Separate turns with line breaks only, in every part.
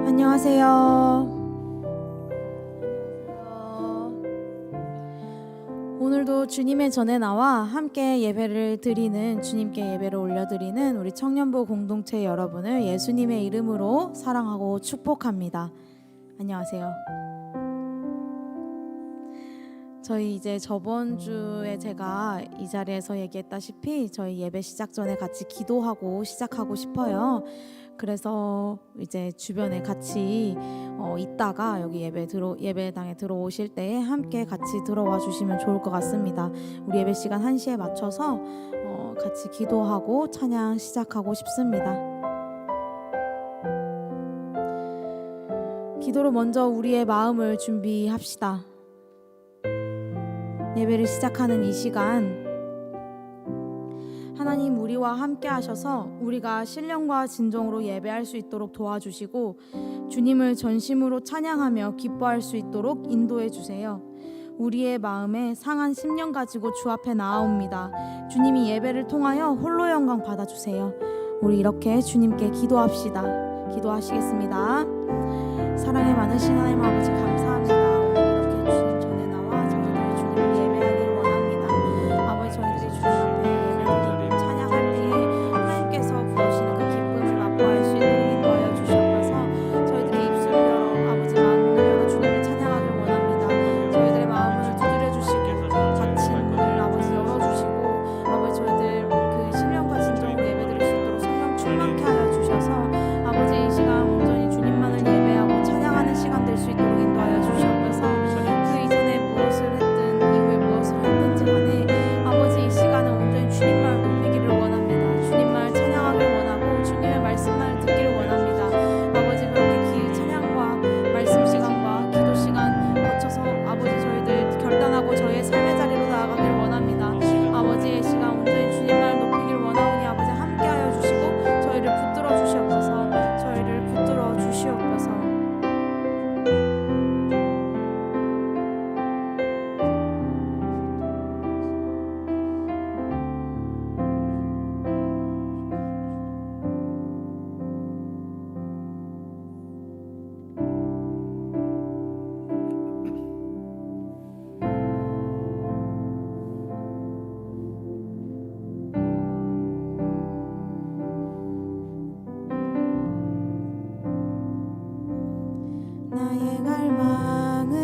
안녕하세요. 오늘도 주님의 전에 나와 함께 예배를 드리는, 주님께 예배를 올려드리는 우리 청년부 공동체 여러분을 예수님의 이름으로 사랑하고 축복합니다. 안녕하세요. 저희 이제 저번 주에 제가 이 자리에서 얘기했다시피 저희 예배 시작 전에 같이 기도하고 시작하고 싶어요. 그래서 이제 주변에 같이 있다가 여기 예배당에 들어오실 때 함께 같이 들어와 주시면 좋을 것 같습니다. 우리 예배 시간 1시에 맞춰서 같이 기도하고 찬양 시작하고 싶습니다. 기도로 먼저 우리의 마음을 준비합시다. 예배를 시작하는 이 시간, 하나님 우리와 함께 하셔서 우리가 신령과 진정으로 예배할 수 있도록 도와주시고 주님을 전심으로 찬양하며 기뻐할 수 있도록 인도해 주세요. 우리의 마음에 상한 심령 가지고 주 앞에 나아옵니다. 주님이 예배를 통하여 홀로 영광 받아주세요. 우리 이렇게 주님께 기도합시다. 기도하시겠습니다. 사랑에 많으신 하나님 아버지 감사합니다. 오늘 이렇게 주님 전에 나와 저희들이 주님을 예배하기를 원합니다. 아버지, 저희들이 주님 앞에 예배를 찬양할 때에 하나님께서 부으시는 그 기쁨을 맛보할 수 있도록 인도하여 주시옵소서. 저희들의 입술을 열어 아버지 마음을 열어 주님을 찬양하기를 원합니다. 저희들의 마음을 두드려 주시고 닫힌 문을 아버지 열어주시고 아버지, 저희들 그 신령과 진정으로 예배드릴 수 있도록 성령 충만케 하여 주셔서 아버지 이 시간 온전히 주님만을 예배하고 찬양하는 시간 될 수 있도록 인도하여 주시옵소서. 그 이전에 무엇을 했든 이후에 무엇을 했든지 간에 아버지 이 시간은 온전히 주님만 높이기를 원합니다. 주님만 찬양하기를 원하고 주님의 말씀만 듣기를 원합니다. 아버지, 그렇게 찬양과 말씀 시간과 기도 시간 거쳐서 아버지 저희들 결단하고 저희의 삶의 자리로 나아가기를 원합니다. 아버지의 시간 온전히 주님만 높이기를 원하오니 아버지 함께하여 주시고 저희를 붙들어 주시옵소서. 저희를 붙들어 주시옵소서. 나의 갈망은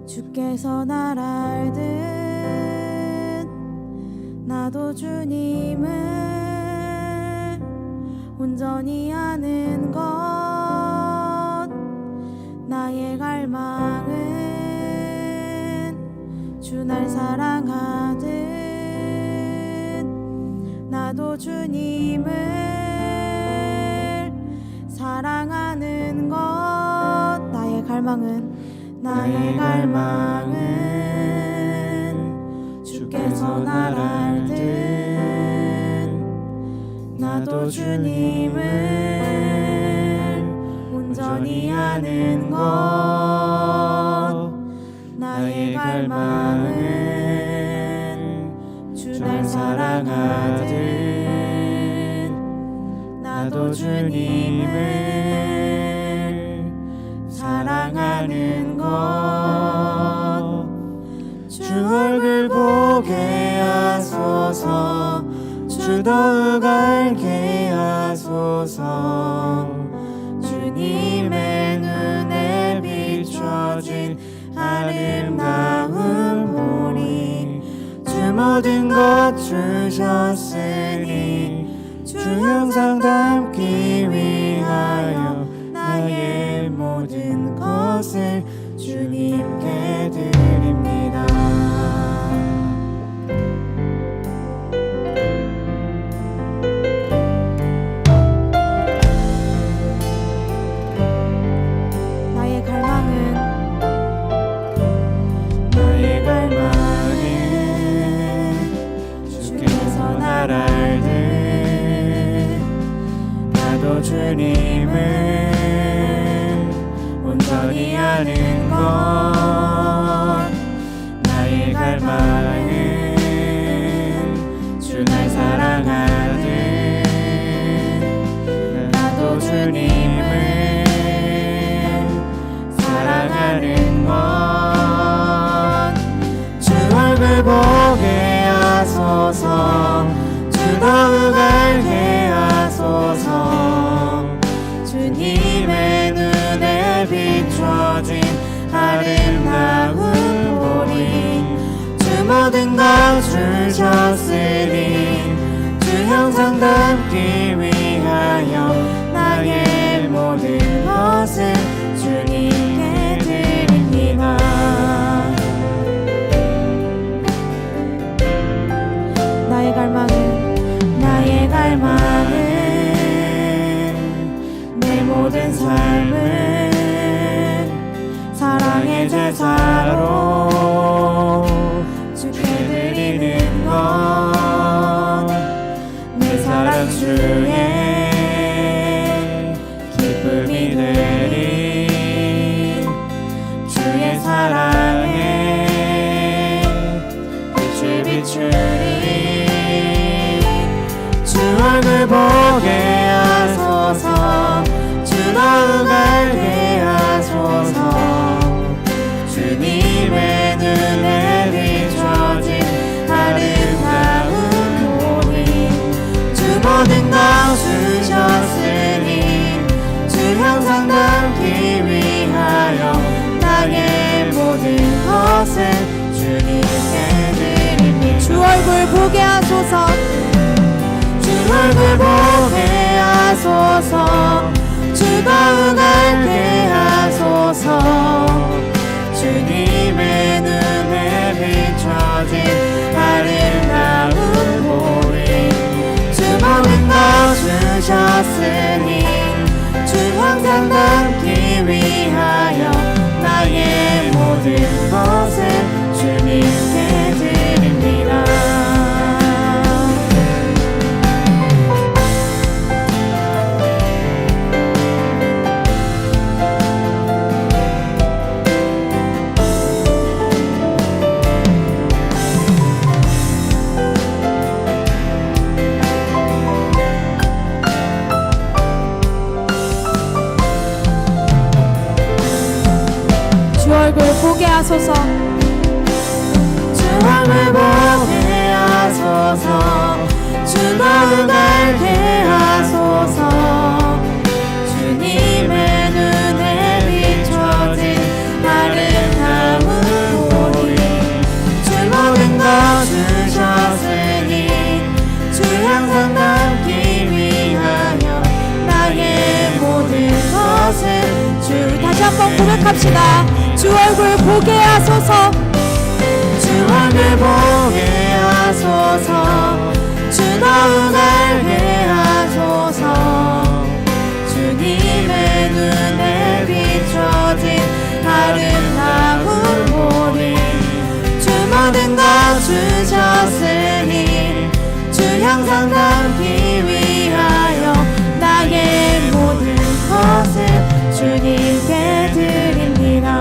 주께서 날 알듯 나도 주님을 온전히 아는 것. 나의 갈망은 주 날 사랑하듯 나도 주님을 사랑하는 것. 나의 갈망은 주께서 날 알듯 나도 주님을 온전히 아는 것. 나의 갈망은 주 날 사랑하듯 나도 주님을 사랑하는 것. 주 얼굴 보게 하소서. 주 더욱 알게 하소서. 주님의 눈에 비춰진 아름다운 보리. 주 모든 것 주셨으니 주 형상 닮기 위하여 나의 모든 것을 주님께 드립니다. 나의 갈망은 주께서 날 알듯
주님을 온전히 아는 것, 나의 갈망은 주 날 사랑하듯 나도 주님을 사랑하는 것. 주 얼굴 보게 하소서, 주 더욱 알게 하소서. 주님의 눈에 비춰진 아름다운 보리, 주 모든 것 주셨으니 주 형상 닮기 위하여 나의 모든 것을 주님께 드립니다.
나의 갈망은
내 모든 삶은 사랑의 제사로 주께 드리는 것, 내 사랑 주에 기쁨이 되리. 주의 사랑에 빛을 비추리. 주 얼굴 보게 하소서, 주 더욱 알게 하소서. 주님의 눈에 비춰진 아름다운 보리, 주 모든 것 주셨으니 주 형상 닮기 위하여 나의 모든 것을 주님께 드립니다.
주 얼굴 보게 하소서,
주 얼굴 보게 하소서, 주 더욱 알게 하소서. 주님의 눈에 비춰진 아름다운 보리, 주 모든 것 주셨으니 주 형상 닮기 위하여 나의 모든 것을 주님께 드립니다.
주 얼굴 보게 하소서,
주 얼굴 보게 하소서, 주 더욱 알게 하소서. 주님의 눈에 비춰진 아름다운 보리, 주 모든 것 주셨으니 주 형상 닮기 위하여 나의 모든 것을 주.
다시 한번 고백합시다. 주 얼굴 보게 하소서,
주 얼굴 보게 하소서, 주 더욱 알게 하소서. 주님의 눈에 비춰진 아름다운 보리, 주 모든 것 주셨으니 주 형상 닮기 위하여 나의 모든 것을 주님께 드립니다.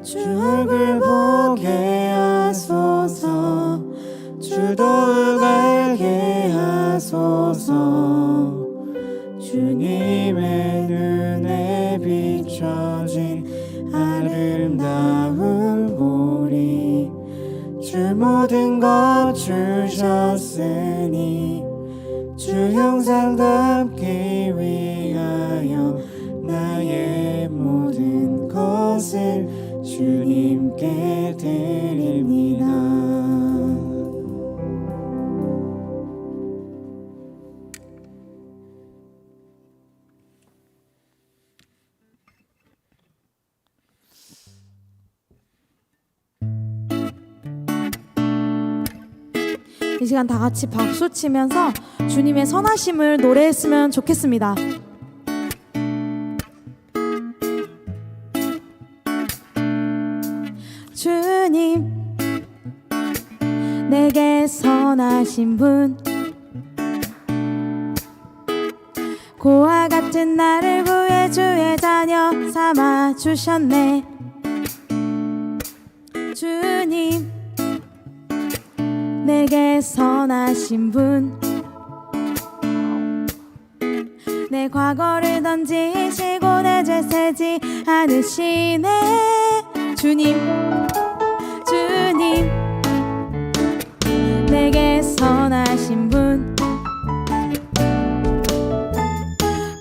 주 얼굴 보게 하소서, 주 더욱 알게 하소서. 주님의 눈에 비춰진 아름다운 보리, 주 모든 것 주셨으니 주 형상 닮기 위하여 나의 모든 것을 주님께 드립니다.
이 시간 다 같이 박수 치면서 주님의 선하심을 노래했으면 좋겠습니다. 선하신 분 고와 같은 나를 구해 주의 자녀 삼아 주셨네. 주님 내게 선하신 분 내 과거를 던지시고 내 죄 세지 않으시네. 주님 주님 내게 선하신 분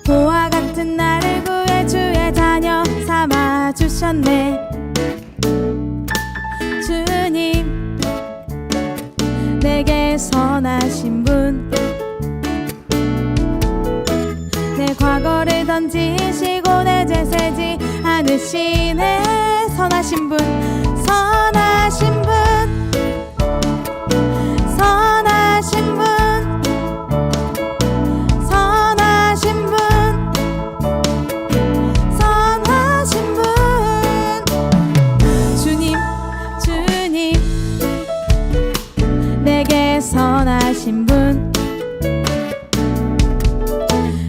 보와 같은 나를 구해 주의 자녀 삼아 주셨네. 주님 내게 선하신 분 내 과거를 던지시고 내 죄 세지 않으시네. 선하신 분 선하신 분 선하신 분 선하신 분 선하신 분 주님 주님 내게 선하신 분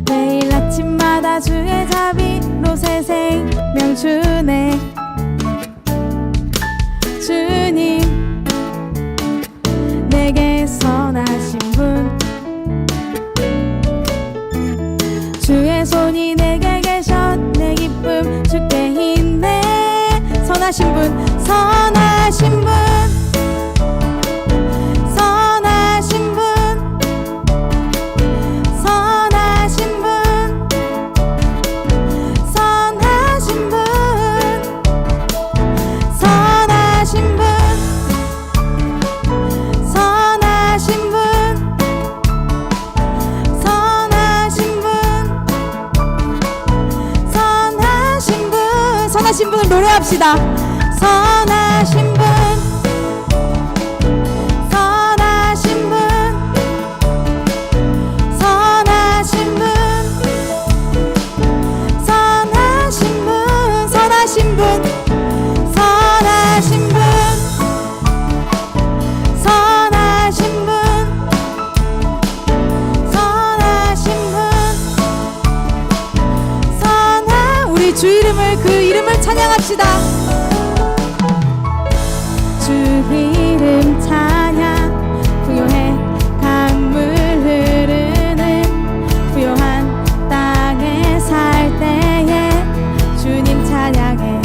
매일 아침마다 주의 자비로 새 생명 주네. 주님 내게 선하신 분 주의 손이 내게 계셔 내 기쁨 주께 있네. 선하신 분 선하신 분 선하신 분 선하신 분 선하신 분 선하신 분 선하신 분 선하신 분 선하신 분 선하신 분을 노래합시다. 선하신 분 선하신 분 선하신 분 선하신 분 선하신 분 선하신 분 선하신 분 선하신 분 우리 주 이름을 그 이름을 찬양합시다. 주 이름 찬양 부요해 강물 흐르는 부요한 땅에 살 때에 주님 찬양해.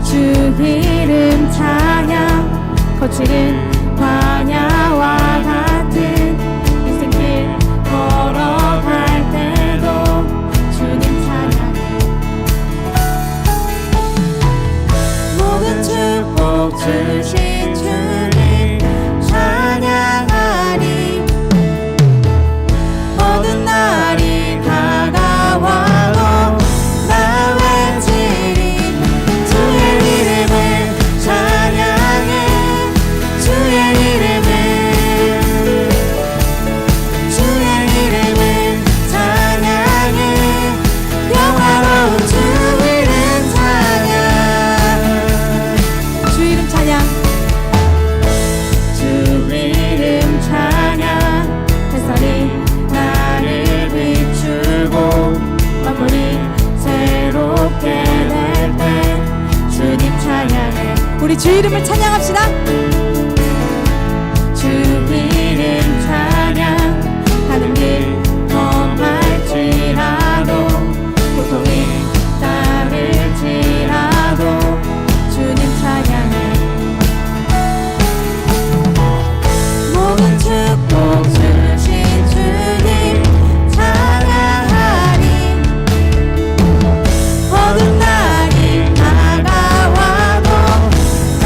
주 이름 찬양 거칠은 광야와 같은 인생길 걸어갈 때도 주님 찬양해. 모든 축복 주신 주님 찬양하리. 모든 날이 다가와도 나 외치리. 주의 이름을 찬양해. 주의 이름을 주의 이름을 찬양해. 영화로운 주 이름 찬양. 주 이름 찬양 주 이름 찬양. 햇살이 나를 비추고 만물이 새롭게 될 때 주님 찬양해. 우리 주 이름을 찬양합시다. 주 이름 찬양. 가는 길 험할지라도 고통이 따를지라도 주님 찬양해. 모든 축복 주신 주님 찬양하리. 모든 날이 다가와도 나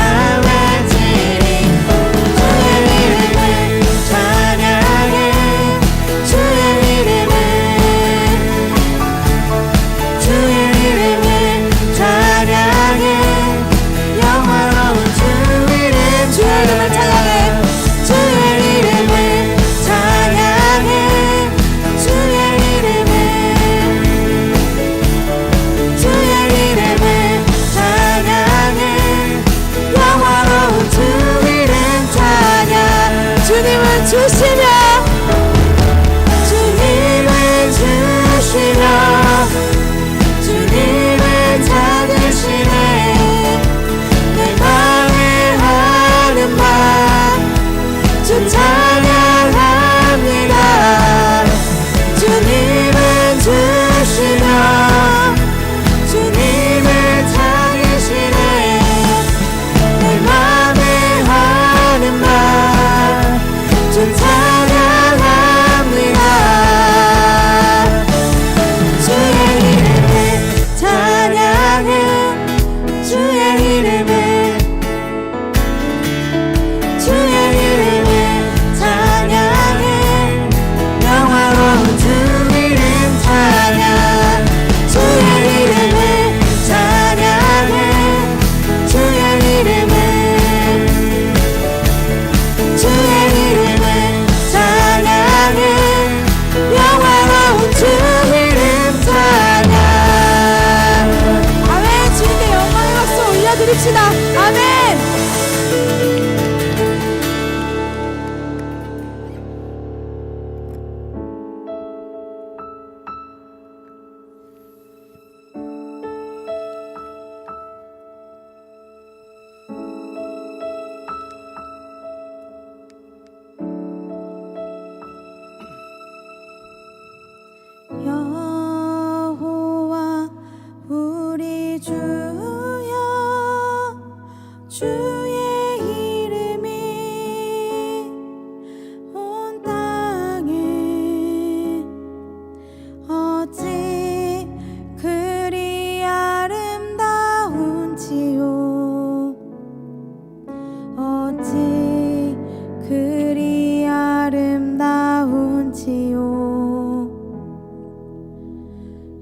많지요.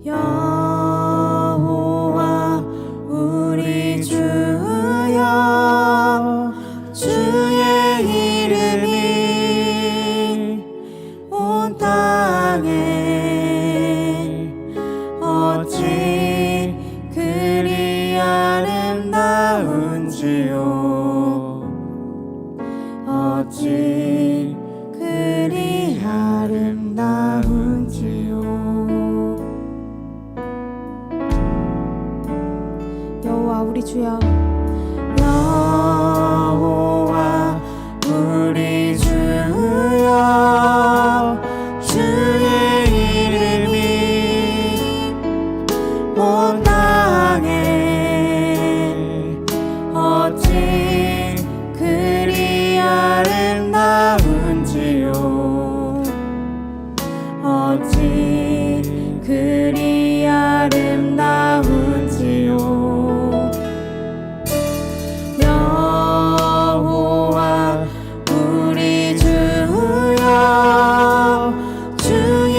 여호와 우리 주여, 주의 이름이 온 땅에 어찌 그리 아름다운지요. 어찌 그리 아름다운지요. 여호와 우리 주여, 여호와 우리 주여, 주의 이름이 온 땅에 어찌 그리 아름다운지요. 어찌 그리 아름다운지요. 여호와 우리 주여, 주의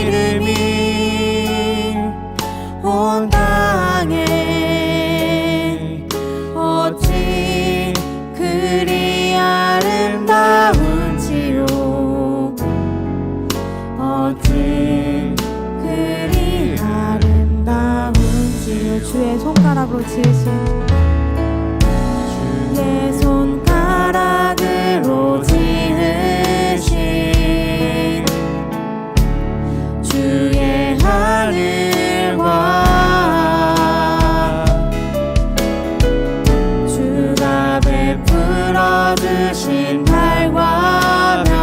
이름이 온 땅에 어찌 그리 아름다운지요. 어찌 그리 아름다운지요. 주의 손가락으로 지으신, 주의 손가락으로 지으신 주의 하늘과 주가 베풀어 주신 달과 별,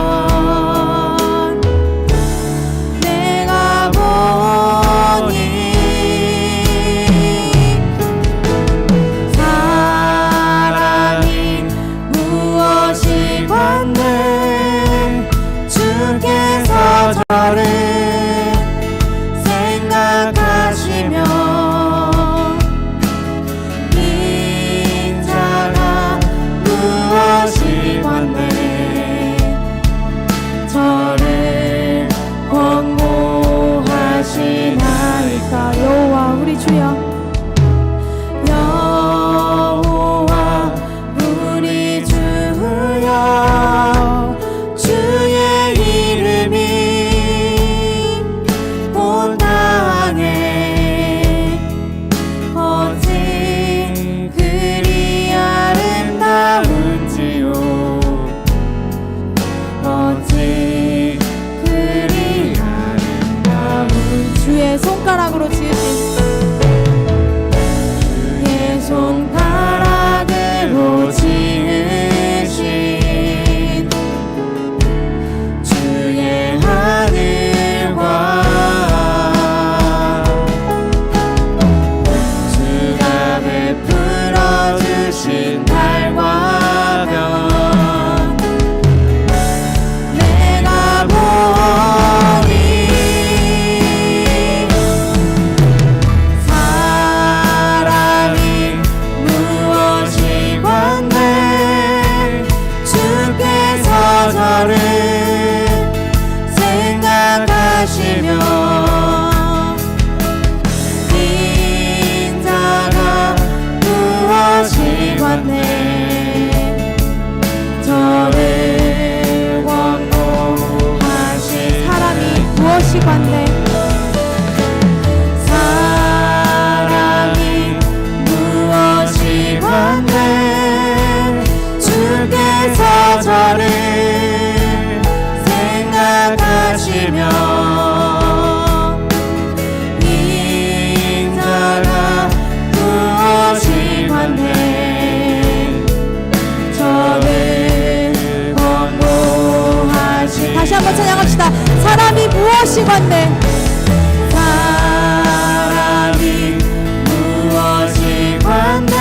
내가 보니 사랑이 무엇이 관대, 주께서 저를 생각하시며 인자가 무엇이 관대, 저를 권고하시나이까. 여호와 우리 주여, 여호와 우리 주여, 주의 이름이 온 땅에 어찌 그리 아름다운지요. 어찌 그리 아름다운, 주의 손가락으로 지으신, 주의 손가락으로 지으신 주의 하늘과 주가 베풀어 주신 달과 별, 내가 보니 사랑이 무엇이 관대, 주께서 저를 생각하시며 인자가 무엇이 관대, 저를 권고하시. 사랑이 무엇이 관대, 사랑이 무엇이 관대, 주께서 저를 생각하시며 인자가 무엇이 관대, 저를 권고하시. 다시 한번 찬양합시다. 사람이 무엇이 관대, 사람이 무엇이 관대,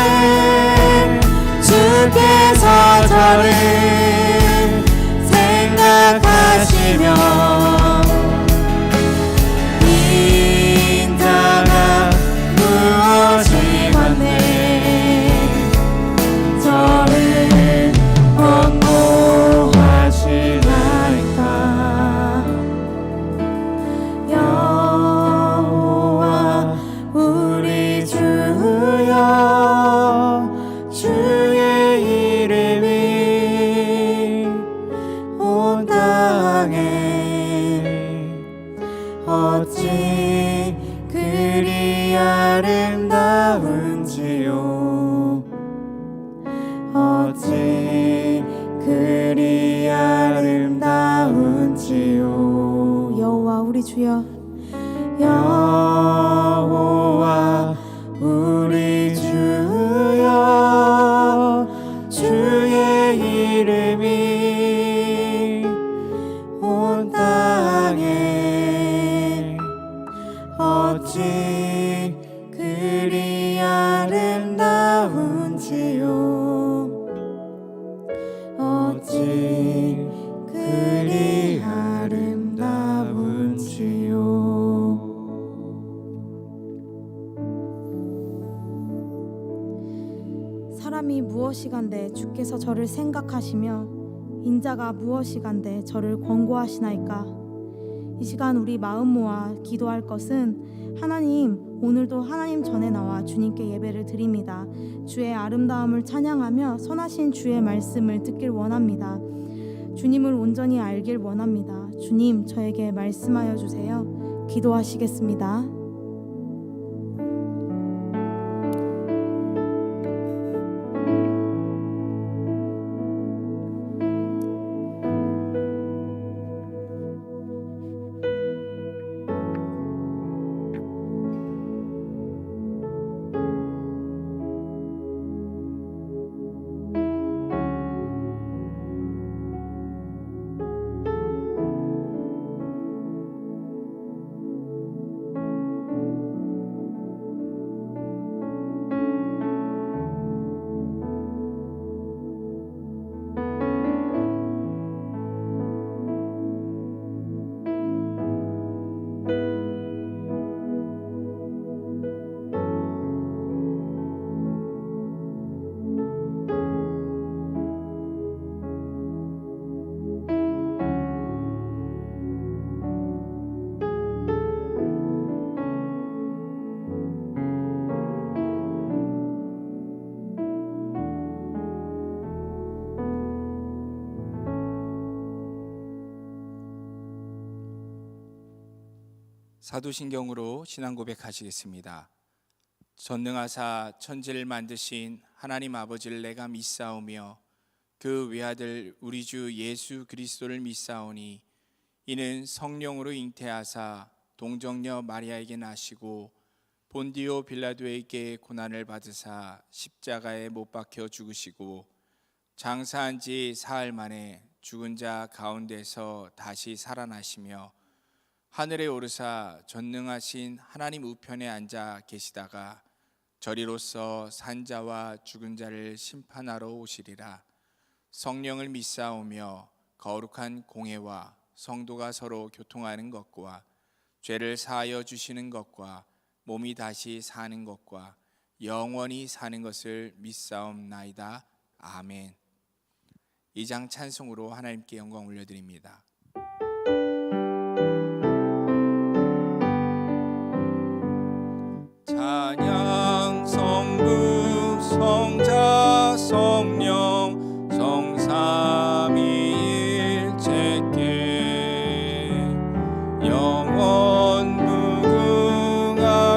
주께서 저를 생각하시며 인자가 무엇이 관대, 저를 권고하시나이까.
어찌 그리 아름다운지요. 어찌 그리 아름다운지요.
여호와 우리 주여,
여호와 우리 주여, 주의 이름이 온 땅에 어찌 그리 아름다운지요. 어찌 그리 아름다운지요.
사람이 무엇이간데 주께서 저를 생각하시며 인자가 무엇이간데 저를 권고하시나이까. 이 시간 우리 마음 모아 기도할 것은 하나님, 오늘도 하나님 전에 나와 주님께 예배를 드립니다. 주의 아름다움을 찬양하며 선하신 주의 말씀을 듣길 원합니다. 주님을 온전히 알길 원합니다. 주님, 저에게 말씀하여 주세요. 기도하시겠습니다.
사도신경으로 신앙 고백하시겠습니다. 전능하사 천지를 만드신 하나님 아버지를 내가 믿사오며 그 외아들 우리 주 예수 그리스도를 믿사오니 이는 성령으로 잉태하사 동정녀 마리아에게 나시고 본디오 빌라도에게 고난을 받으사 십자가에 못 박혀 죽으시고 장사한 지 사흘 만에 죽은 자 가운데서 다시 살아나시며 하늘에 오르사 전능하신 하나님 우편에 앉아 계시다가 저리로서 산자와 죽은 자를 심판하러 오시리라. 성령을 믿사오며 거룩한 공회와 성도가 서로 교통하는 것과 죄를 사하여 주시는 것과 몸이 다시 사는 것과 영원히 사는 것을 믿사옵나이다. 아멘. 2장 찬송으로 하나님께 영광 올려드립니다. 찬양 성부 성자 성령 성삼위일체께 영원 무궁하기까지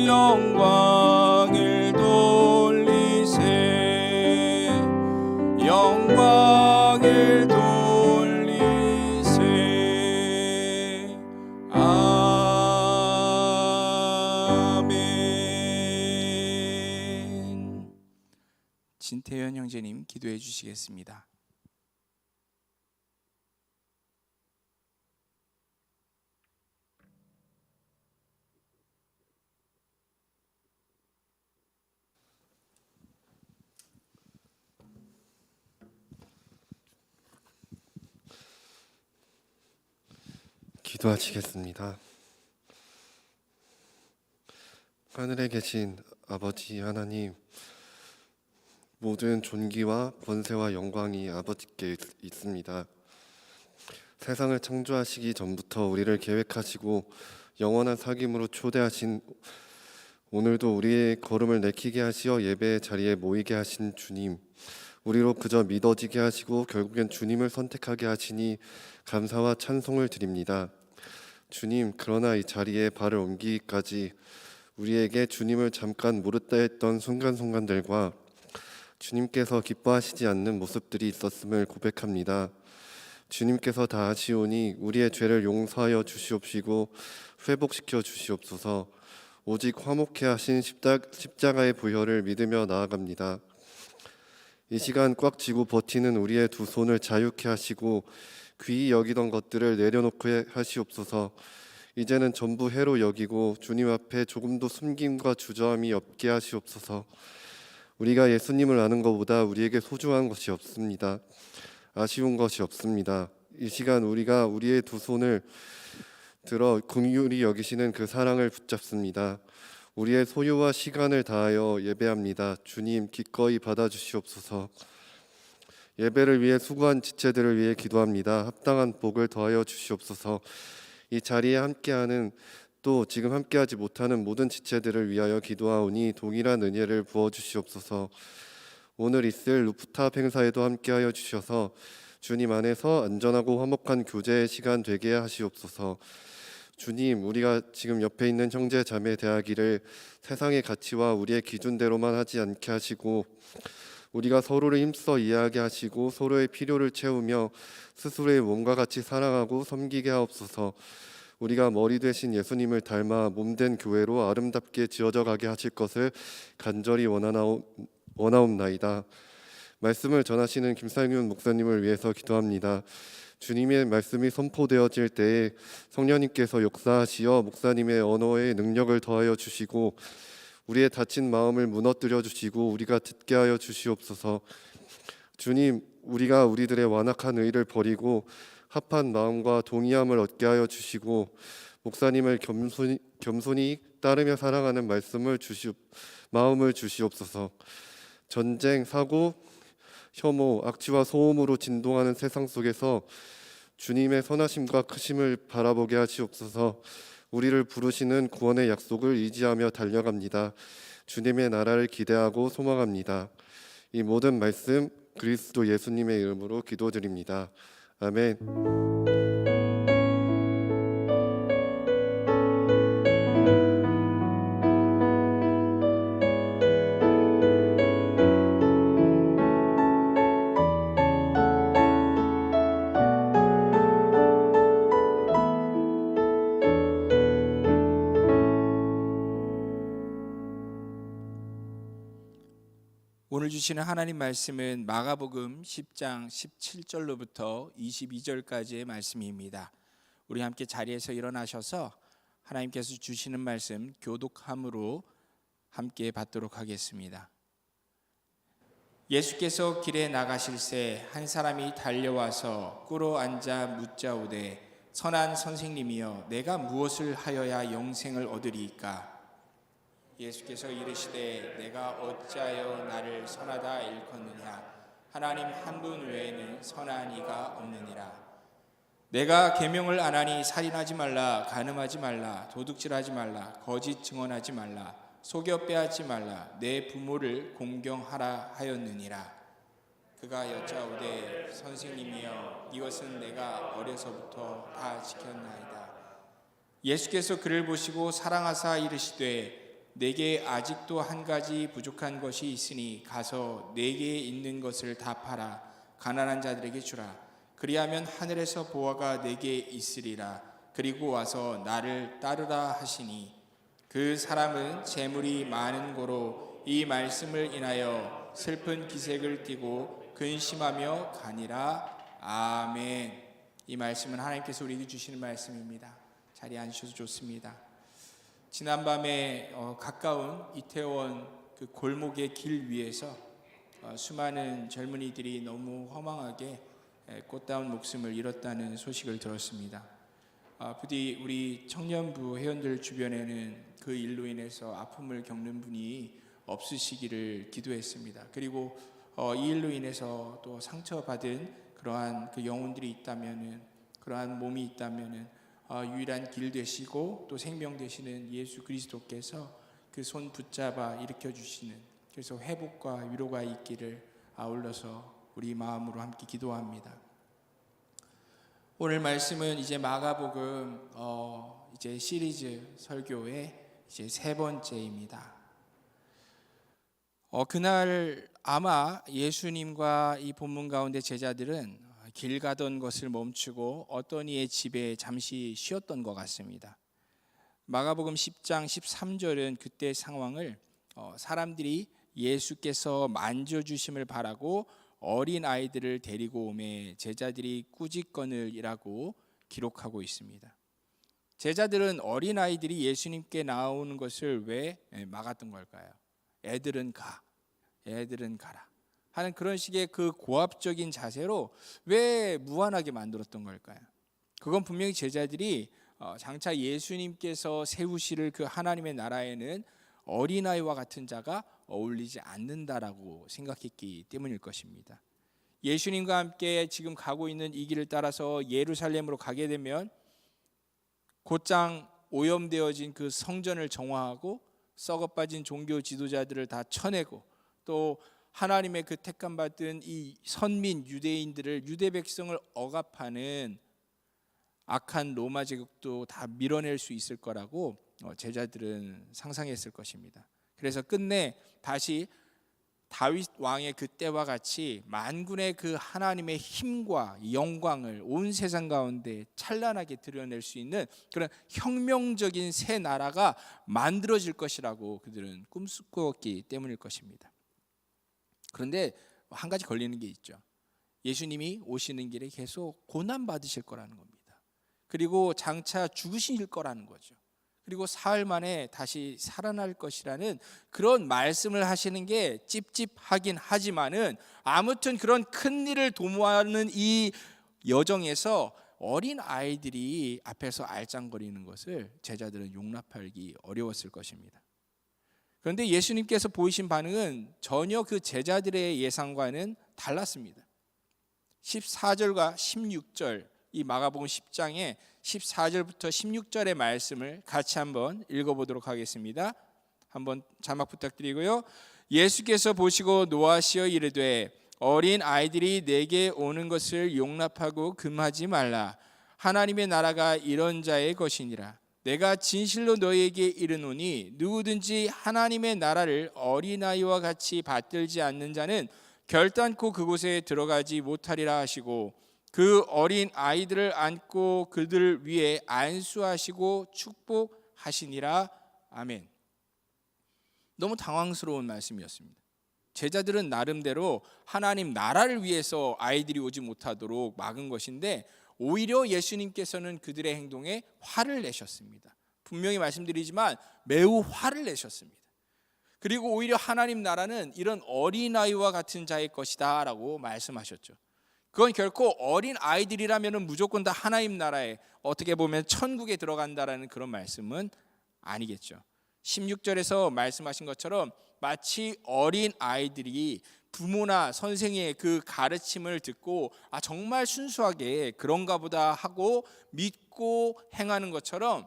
영광을 돌리세 영광을 돌리세 아멘. 진태현 형제님 기도해 주시겠습니다.
기도하시겠습니다. 하늘에 계신 아버지 하나님, 모든 존귀와 권세와 영광이 아버지께 있습니다. 세상을 창조하시기 전부터 우리를 계획하시고 영원한 사귐으로 초대하신 오늘도 우리의 걸음을 내키게 하시어 예배의 자리에 모이게 하신 주님, 우리로 그저 믿어지게 하시고 결국엔 주님을 선택하게 하시니 감사와 찬송을 드립니다. 주님, 그러나 이 자리에 발을 옮기기까지 우리에게 주님을 잠깐 모르다 했던 순간순간들과 주님께서 기뻐하시지 않는 모습들이 있었음을 고백합니다. 주님께서 다 아시오니 우리의 죄를 용서하여 주시옵시고 회복시켜 주시옵소서. 오직 화목케 하신 십자가의 부혈을 믿으며 나아갑니다. 이 시간 꽉 쥐고 버티는 우리의 두 손을 자유케 하시고 귀히 여기던 것들을 내려놓게 하시옵소서. 이제는 전부 해로 여기고 주님 앞에 조금도 숨김과 주저함이 없게 하시옵소서. 우리가 예수님을 아는 것보다 우리에게 소중한 것이 없습니다. 아쉬운 것이 없습니다. 이 시간 우리가 우리의 두 손을 들어 긍휼히 여기시는 그 사랑을 붙잡습니다. 우리의 소유와 시간을 다하여 예배합니다. 주님, 기꺼이 받아주시옵소서. 예배를 위해 수고한 지체들을 위해 기도합니다. 합당한 복을 더하여 주시옵소서. 이 자리에 함께하는 또 지금 함께하지 못하는 모든 지체들을 위하여 기도하오니 동일한 은혜를 부어주시옵소서. 오늘 있을 루프탑 행사에도 함께하여 주셔서 주님 안에서 안전하고 화목한 교제의 시간 되게 하시옵소서. 주님, 우리가 지금 옆에 있는 형제 자매 대하기를 세상의 가치와 우리의 기준대로만 하지 않게 하시고 우리가 서로를 힘써 이해하게 하시고 서로의 필요를 채우며 스스로의 몸과 같이 사랑하고 섬기게 하옵소서. 우리가 머리 되신 예수님을 닮아 몸된 교회로 아름답게 지어져 가게 하실 것을 간절히 원하옵나이다. 말씀을 전하시는 김상윤 목사님을 위해서 기도합니다. 주님의 말씀이 선포되어질 때에 성령님께서 역사하시어 목사님의 언어에 능력을 더하여 주시고 우리의 다친 마음을 무너뜨려 주시고 우리가 듣게 하여 주시옵소서. 주님, 우리가 우리들의 완악한 의를 버리고 합한 마음과 동의함을 얻게 하여 주시고 목사님을 겸손히 따르며 사랑하는 마음을 주시옵소서. 전쟁, 사고, 혐오, 악취와 소음으로 진동하는 세상 속에서 주님의 선하심과 크심을 바라보게 하시옵소서. 우리를 부르시는 구원의 약속을 의지하며 달려갑니다. 주님의 나라를 기대하고 소망합니다. 이 모든 말씀 그리스도 예수님의 이름으로 기도드립니다. 아멘.
오늘 주시는 하나님 말씀은 마가복음 10장 17절로부터 22절까지의 말씀입니다. 우리 함께 자리에서 일어나셔서 하나님께서 주시는 말씀 교독함으로 함께 받도록 하겠습니다. 예수께서 길에 나가실새 한 사람이 달려와서 꿇어 앉아 묻자오되 선한 선생님이여 내가 무엇을 하여야 영생을 얻으리이까? 예수께서 이르시되 내가 어찌하여 나를 선하다 일컫느냐? 하나님 한 분 외에는 선한 이가 없느니라. 내가 계명을 안 하니 살인하지 말라, 간음하지 말라, 도둑질하지 말라, 거짓 증언하지 말라, 속여 빼앗지 말라, 내 부모를 공경하라 하였느니라. 그가 여짜오되 선생님이여 이것은 내가 어려서부터 다 지켰나이다. 예수께서 그를 보시고 사랑하사 이르시되 내게 아직도 한 가지 부족한 것이 있으니 가서 내게 있는 것을 다 팔아 가난한 자들에게 주라. 그리하면 하늘에서 보화가 내게 있으리라. 그리고 와서 나를 따르라 하시니 그 사람은 재물이 많은 고로 이 말씀을 인하여 슬픈 기색을 띠고 근심하며 가니라. 아멘. 이 말씀은 하나님께서 우리에게 주시는 말씀입니다. 자리에 앉으셔도 좋습니다. 지난밤에 가까운 이태원 그 골목의 길 위에서 수많은 젊은이들이 너무 허망하게 꽃다운 목숨을 잃었다는 소식을 들었습니다. 부디 우리 청년부 회원들 주변에는 그 일로 인해서 아픔을 겪는 분이 없으시기를 기도했습니다. 그리고 이 일로 인해서 또 상처받은 그러한 그 영혼들이 있다면은, 그러한 몸이 있다면은 유일한 길 되시고 또 생명 되시는 예수 그리스도께서 그 손 붙잡아 일으켜 주시는, 그래서 회복과 위로가 있기를 아울러서 우리 마음으로 함께 기도합니다. 오늘 말씀은 이제 마가복음 이제 시리즈 설교의 이제 세 번째입니다. 그날 아마 예수님과 이 본문 가운데 제자들은 길 가던 것을 멈추고 어떤 이의 집에 잠시 쉬었던 것 같습니다. 마가복음 10장 13절은 그때 상황을 사람들이 예수께서 만져주심을 바라고 어린 아이들을 데리고 오매 제자들이 꾸짖거늘이라고 기록하고 있습니다. 제자들은 어린 아이들이 예수님께 나오는 것을 왜 막았던 걸까요? 애들은 가라 하는 그런 식의 그 고압적인 자세로 왜 무안하게 만들었던 걸까요? 그건 분명히 제자들이 장차 예수님께서 세우실 그 하나님의 나라에는 어린아이와 같은 자가 어울리지 않는다라고 생각했기 때문일 것입니다. 예수님과 함께 지금 가고 있는 이 길을 따라서 예루살렘으로 가게 되면 곧장 오염되어진 그 성전을 정화하고 썩어빠진 종교 지도자들을 다 쳐내고 또 하나님의 그 택함받은 이 선민 유대인들을 유대 백성을 억압하는 악한 로마 제국도 다 밀어낼 수 있을 거라고 제자들은 상상했을 것입니다. 그래서 끝내 다시 다윗 왕의 그때와 같이 만군의 그 하나님의 힘과 영광을 온 세상 가운데 찬란하게 드러낼 수 있는 그런 혁명적인 새 나라가 만들어질 것이라고 그들은 꿈꾸었기 때문일 것입니다. 그런데 한 가지 걸리는 게 있죠. 예수님이 오시는 길에 계속 고난 받으실 거라는 겁니다. 그리고 장차 죽으실 거라는 거죠. 그리고 사흘 만에 다시 살아날 것이라는 그런 말씀을 하시는 게 찝찝하긴 하지만은 아무튼 그런 큰 일을 도모하는 이 여정에서 어린 아이들이 앞에서 알짱거리는 것을 제자들은 용납하기 어려웠을 것입니다. 그런데 예수님께서 보이신 반응은 전혀 그 제자들의 예상과는 달랐습니다. 14절과 16절 이 마가복음 10장에 14절부터 16절의 말씀을 같이 한번 읽어보도록 하겠습니다. 한번 자막 부탁드리고요. 예수께서 보시고 노하시어 이르되 어린 아이들이 내게 오는 것을 용납하고 금하지 말라. 하나님의 나라가 이런 자의 것이니라. 내가 진실로 너희에게 이르노니 누구든지 하나님의 나라를 어린아이와 같이 받들지 않는 자는 결단코 그곳에 들어가지 못하리라 하시고 그 어린 아이들을 안고 그들 위에 안수하시고 축복하시니라. 아멘. 너무 당황스러운 말씀이었습니다. 제자들은 나름대로 하나님 나라를 위해서 아이들이 오지 못하도록 막은 것인데 오히려 예수님께서는 그들의 행동에 화를 내셨습니다. 분명히 말씀드리지만 매우 화를 내셨습니다. 그리고 오히려 하나님 나라는 이런 어린아이와 같은 자의 것이다 라고 말씀하셨죠. 그건 결코 어린 아이들이라면 무조건 다 하나님 나라에 어떻게 보면 천국에 들어간다라는 그런 말씀은 아니겠죠. 16절에서 말씀하신 것처럼 마치 어린 아이들이 부모나 선생의 그 가르침을 듣고 정말 순수하게 그런가 보다 하고 믿고 행하는 것처럼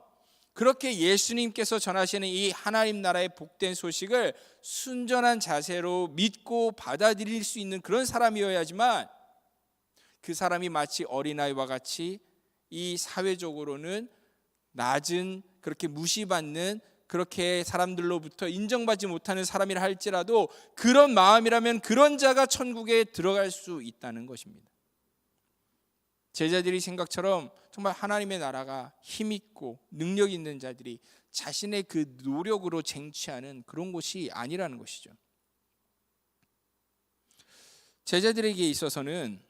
그렇게 예수님께서 전하시는 이 하나님 나라의 복된 소식을 순전한 자세로 믿고 받아들일 수 있는 그런 사람이어야지만 그 사람이 마치 어린아이와 같이 이 사회적으로는 낮은 그렇게 무시받는 그렇게 사람들로부터 인정받지 못하는 사람이라 할지라도 그런 마음이라면 그런 자가 천국에 들어갈 수 있다는 것입니다. 제자들이 생각처럼 정말 하나님의 나라가 힘있고 능력 있는 자들이 자신의 그 노력으로 쟁취하는 그런 곳이 아니라는 것이죠. 제자들에게 있어서는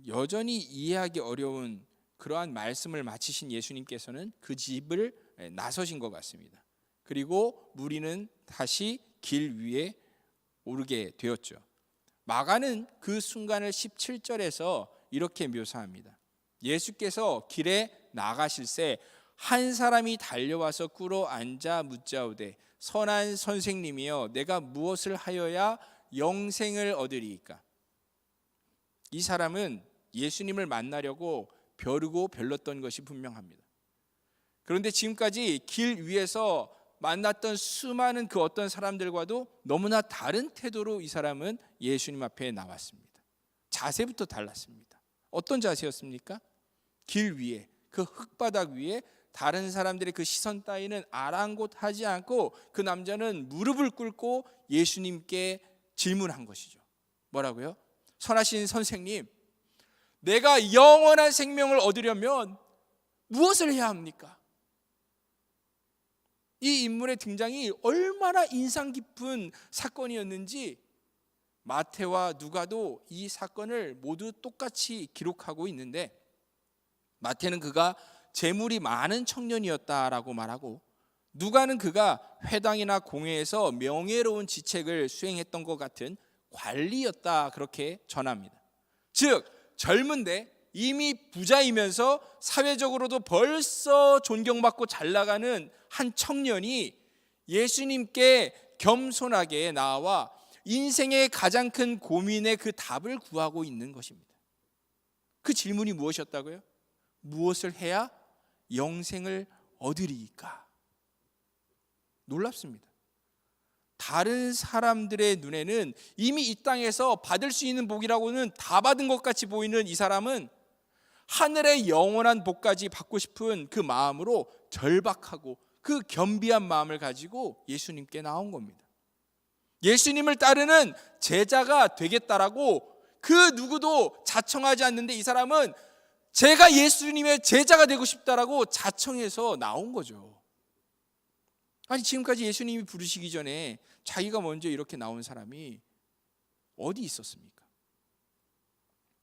여전히 이해하기 어려운 그러한 말씀을 마치신 예수님께서는 그 집을 나서신 것 같습니다. 그리고 무리는 다시 길 위에 오르게 되었죠. 마가는 그 순간을 17절에서 이렇게 묘사합니다. 예수께서 길에 나가실새 한 사람이 달려와서 꿇어 앉아 묻자오되 선한 선생님이여 내가 무엇을 하여야 영생을 얻으리이까? 이 사람은 예수님을 만나려고 벼르고 별렀던 것이 분명합니다. 그런데 지금까지 길 위에서 만났던 수많은 그 어떤 사람들과도 너무나 다른 태도로 이 사람은 예수님 앞에 나왔습니다. 자세부터 달랐습니다. 어떤 자세였습니까? 길 위에, 그 흙바닥 위에 다른 사람들의 그 시선 따위는 아랑곳하지 않고 그 남자는 무릎을 꿇고 예수님께 질문한 것이죠. 뭐라고요? 선하신 선생님, 내가 영원한 생명을 얻으려면 무엇을 해야 합니까? 이 인물의 등장이 얼마나 인상 깊은 사건이었는지 마태와 누가도 이 사건을 모두 똑같이 기록하고 있는데, 마태는 그가 재물이 많은 청년이었다라고 말하고, 누가는 그가 회당이나 공회에서 명예로운 직책을 수행했던 것 같은 관리였다, 그렇게 전합니다. 즉 젊은데 이미 부자이면서 사회적으로도 벌써 존경받고 잘 나가는 한 청년이 예수님께 겸손하게 나와 인생의 가장 큰 고민의 그 답을 구하고 있는 것입니다. 그 질문이 무엇이었다고요? 무엇을 해야 영생을 얻으리이까? 놀랍습니다. 다른 사람들의 눈에는 이미 이 땅에서 받을 수 있는 복이라고는 다 받은 것 같이 보이는 이 사람은 하늘의 영원한 복까지 받고 싶은 그 마음으로 절박하고 그 겸비한 마음을 가지고 예수님께 나온 겁니다. 예수님을 따르는 제자가 되겠다라고 그 누구도 자청하지 않는데, 이 사람은 제가 예수님의 제자가 되고 싶다라고 자청해서 나온 거죠. 아니, 지금까지 예수님이 부르시기 전에 자기가 먼저 이렇게 나온 사람이 어디 있었습니까?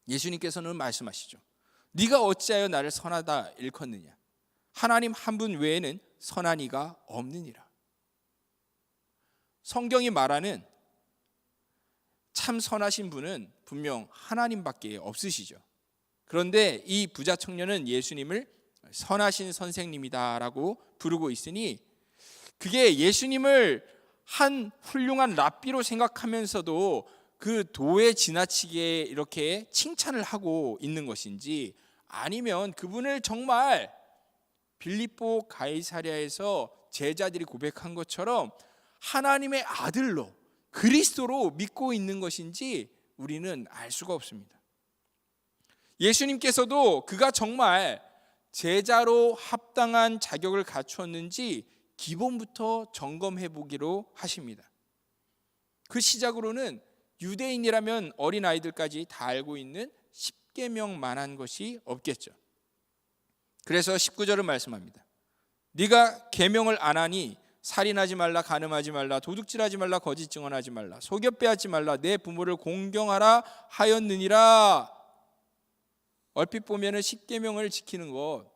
예수님께서는 말씀하시죠. 네가 어찌하여 나를 선하다 일컫느냐? 하나님 한 분 외에는 선한 이가 없느니라. 성경이 말하는 참 선하신 분은 분명 하나님밖에 없으시죠. 그런데 이 부자 청년은 예수님을 선하신 선생님이다라고 부르고 있으니, 그게 예수님을 한 훌륭한 랍비로 생각하면서도 그 도에 지나치게 이렇게 칭찬을 하고 있는 것인지, 아니면 그분을 정말 빌립보 가이사랴에서 제자들이 고백한 것처럼 하나님의 아들로, 그리스도로 믿고 있는 것인지 우리는 알 수가 없습니다. 예수님께서도 그가 정말 제자로 합당한 자격을 갖추었는지 기본부터 점검해 보기로 하십니다. 그 시작으로는 유대인이라면 어린아이들까지 다 알고 있는 10계명만한 것이 없겠죠. 그래서 19절은 말씀합니다. 네가 계명을 안 하니 살인하지 말라, 간음하지 말라, 도둑질하지 말라, 거짓 증언하지 말라, 속여 빼앗지 말라, 내 부모를 공경하라 하였느니라. 얼핏 보면은 10계명을 지키는 것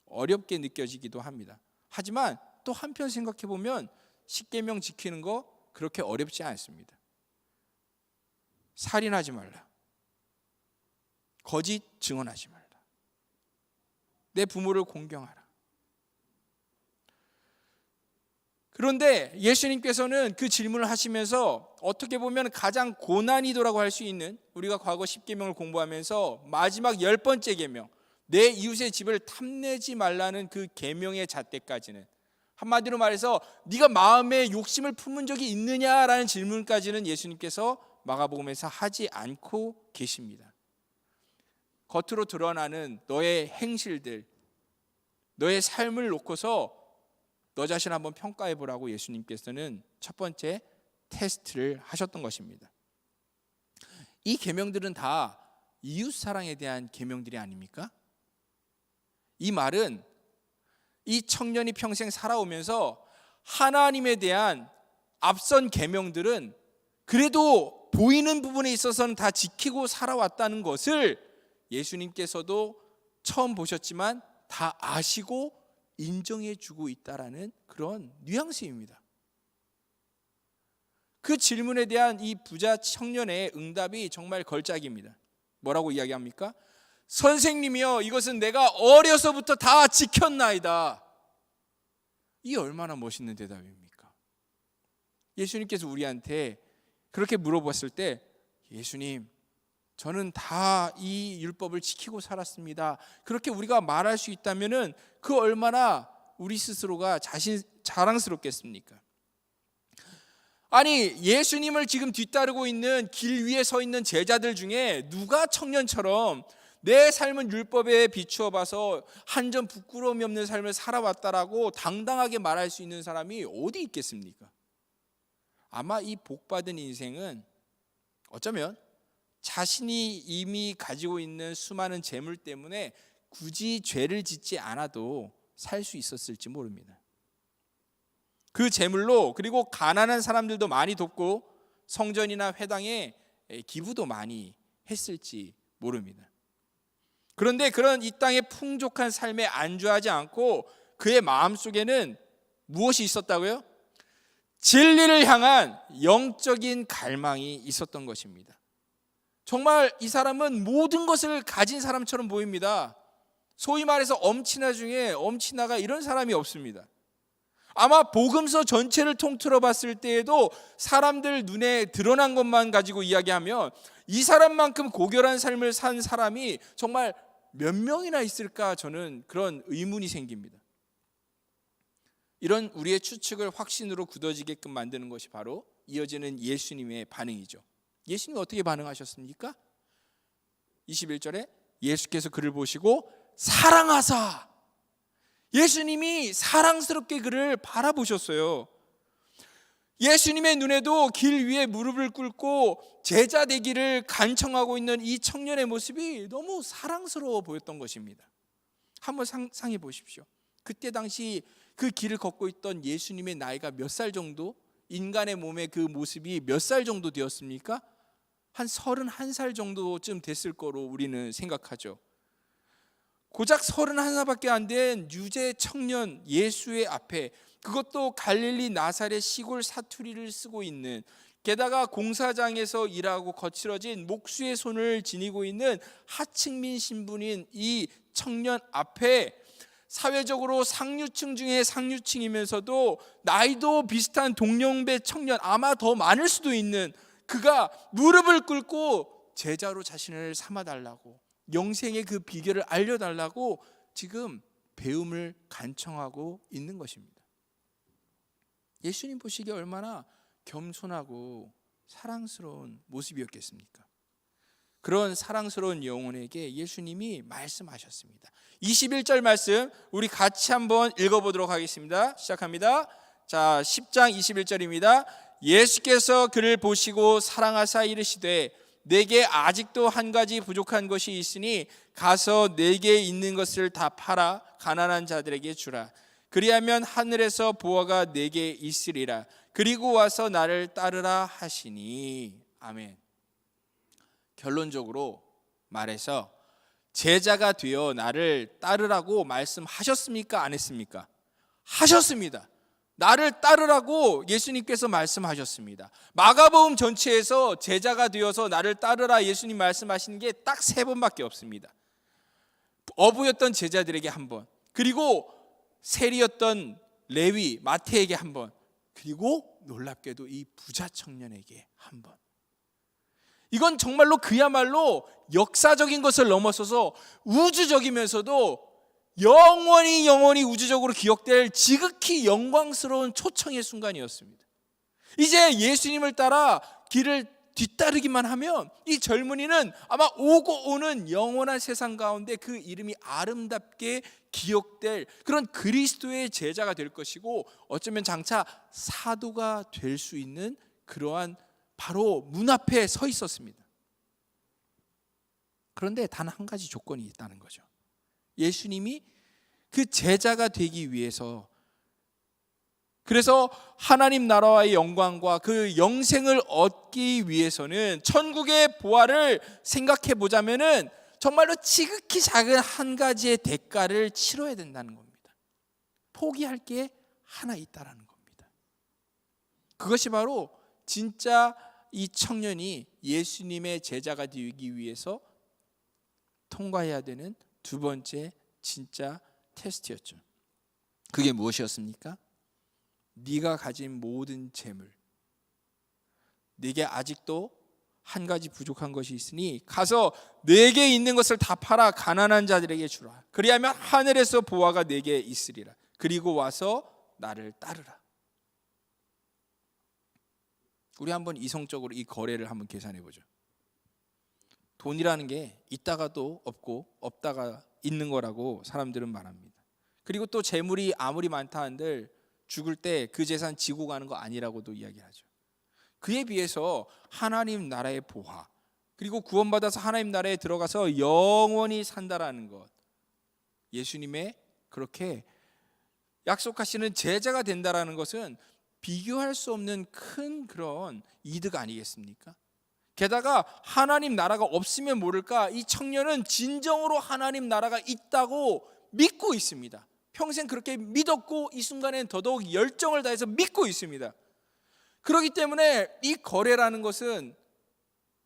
어렵게 느껴지기도 합니다. 하지만 또 한편 생각해 보면 10계명 지키는 거 그렇게 어렵지 않습니다. 살인하지 말라, 거짓 증언하지 말라, 내 부모를 공경하라. 그런데 예수님께서는 그 질문을 하시면서 어떻게 보면 가장 고난이도라고 할 수 있는, 우리가 과거 10계명을 공부하면서 마지막 10번째 계명, 내 이웃의 집을 탐내지 말라는 그 계명의 잣대까지는, 한마디로 말해서 네가 마음에 욕심을 품은 적이 있느냐라는 질문까지는 예수님께서 마가복음에서 하지 않고 계십니다. 겉으로 드러나는 너의 행실들, 너의 삶을 놓고서 너 자신 한번 평가해 보라고 예수님께서는 첫 번째 테스트를 하셨던 것입니다. 이 계명들은 다 이웃 사랑에 대한 계명들이 아닙니까? 이 말은 이 청년이 평생 살아오면서 하나님에 대한 앞선 계명들은 그래도 보이는 부분에 있어서는 다 지키고 살아왔다는 것을 예수님께서도 처음 보셨지만 다 아시고 인정해 주고 있다라는 그런 뉘앙스입니다. 그 질문에 대한 이 부자 청년의 응답이 정말 걸작입니다. 뭐라고 이야기합니까? 선생님이여, 이것은 내가 어려서부터 다 지켰나이다. 이 얼마나 멋있는 대답입니까? 예수님께서 우리한테 그렇게 물어봤을 때, 예수님, 저는 다 이 율법을 지키고 살았습니다, 그렇게 우리가 말할 수 있다면은 그 얼마나 우리 스스로가 자랑스럽겠습니까? 아니, 예수님을 지금 뒤따르고 있는 길 위에 서 있는 제자들 중에 누가 청년처럼 내 삶은 율법에 비추어 봐서 한 점 부끄러움이 없는 삶을 살아왔다라고 당당하게 말할 수 있는 사람이 어디 있겠습니까? 아마 이 복받은 인생은 어쩌면 자신이 이미 가지고 있는 수많은 재물 때문에 굳이 죄를 짓지 않아도 살 수 있었을지 모릅니다. 그 재물로 그리고 가난한 사람들도 많이 돕고 성전이나 회당에 기부도 많이 했을지 모릅니다. 그런데 그런 이 땅의 풍족한 삶에 안주하지 않고 그의 마음속에는 무엇이 있었다고요? 진리를 향한 영적인 갈망이 있었던 것입니다. 정말 이 사람은 모든 것을 가진 사람처럼 보입니다. 소위 말해서 엄친아 중에 엄친아가 이런 사람이 없습니다. 아마 복음서 전체를 통틀어 봤을 때에도 사람들 눈에 드러난 것만 가지고 이야기하면 이 사람만큼 고결한 삶을 산 사람이 정말 몇 명이나 있을까, 저는 그런 의문이 생깁니다. 이런 우리의 추측을 확신으로 굳어지게끔 만드는 것이 바로 이어지는 예수님의 반응이죠. 예수님이 어떻게 반응하셨습니까? 21절에 예수께서 그를 보시고 사랑하사, 예수님이 사랑스럽게 그를 바라보셨어요. 예수님의 눈에도 길 위에 무릎을 꿇고 제자 되기를 간청하고 있는 이 청년의 모습이 너무 사랑스러워 보였던 것입니다. 한번 상상해 보십시오. 그때 당시 그 길을 걷고 있던 예수님의 나이가 몇 살 정도? 인간의 몸의 그 모습이 몇 살 정도 되었습니까? 한 31살 정도쯤 됐을 거로 우리는 생각하죠. 고작 31밖에 안 된 유재 청년 예수의 앞에, 그것도 갈릴리 나사렛 시골 사투리를 쓰고 있는, 게다가 공사장에서 일하고 거칠어진 목수의 손을 지니고 있는 하층민 신분인 이 청년 앞에 사회적으로 상류층 중에 상류층이면서도 나이도 비슷한 동년배 청년, 아마 더 많을 수도 있는 그가 무릎을 꿇고 제자로 자신을 삼아달라고, 영생의 그 비결을 알려달라고 지금 배움을 간청하고 있는 것입니다. 예수님 보시기에 얼마나 겸손하고 사랑스러운 모습이었겠습니까? 그런 사랑스러운 영혼에게 예수님이 말씀하셨습니다. 21절 말씀 우리 같이 한번 읽어보도록 하겠습니다. 시작합니다. 자, 10장 21절입니다. 예수께서 그를 보시고 사랑하사 이르시되 내게 아직도 한 가지 부족한 것이 있으니 가서 내게 있는 것을 다 팔아 가난한 자들에게 주라. 그리하면 하늘에서 보화가 내게 있으리라. 그리고 와서 나를 따르라 하시니. 아멘. 결론적으로 말해서 제자가 되어 나를 따르라고 말씀하셨습니까? 안 했습니까? 하셨습니다. 나를 따르라고 예수님께서 말씀하셨습니다. 마가복음 전체에서 제자가 되어서 나를 따르라 예수님 말씀하시는 게 딱 3번밖에 없습니다. 어부였던 제자들에게 한 번, 그리고 세리였던 레위 마태에게 한 번, 그리고 놀랍게도 이 부자 청년에게 한 번. 이건 정말로 그야말로 역사적인 것을 넘어서서 우주적이면서도 영원히 우주적으로 기억될 지극히 영광스러운 초청의 순간이었습니다. 이제 예수님을 따라 길을 뒤따르기만 하면 이 젊은이는 아마 오고 오는 영원한 세상 가운데 그 이름이 아름답게 기억될 그런 그리스도의 제자가 될 것이고, 어쩌면 장차 사도가 될 수 있는 그러한 바로 문 앞에 서 있었습니다. 그런데 단 한 가지 조건이 있다는 거죠. 예수님이 그 제자가 되기 위해서, 그래서 하나님 나라와의 영광과 그 영생을 얻기 위해서는 천국의 보화를 생각해 보자면은 정말로 지극히 작은 한 가지의 대가를 치러야 된다는 겁니다. 포기할 게 하나 있다라는 겁니다. 그것이 바로 진짜 이 청년이 예수님의 제자가 되기 위해서 통과해야 되는 두 번째 진짜 테스트였죠. 그게 무엇이었습니까? 네가 가진 모든 재물, 네게 아직도 한 가지 부족한 것이 있으니 가서 네게 있는 것을 다 팔아 가난한 자들에게 주라. 그리하면 하늘에서 보화가 네게 있으리라. 그리고 와서 나를 따르라. 우리 한번 이성적으로 이 거래를 한번 계산해 보죠. 돈이라는 게 있다가도 없고 없다가 있는 거라고 사람들은 말합니다. 그리고 또 재물이 아무리 많다 한들 죽을 때 그 재산 지고 가는 거 아니라고도 이야기하죠. 그에 비해서 하나님 나라의 보화, 그리고 구원받아서 하나님 나라에 들어가서 영원히 산다라는 것, 예수님의 그렇게 약속하시는 제자가 된다라는 것은 비교할 수 없는 큰 그런 이득 아니겠습니까? 게다가 하나님 나라가 없으면 모를까 이 청년은 진정으로 하나님 나라가 있다고 믿고 있습니다. 평생 그렇게 믿었고 이 순간엔 더더욱 열정을 다해서 믿고 있습니다. 그렇기 때문에 이 거래라는 것은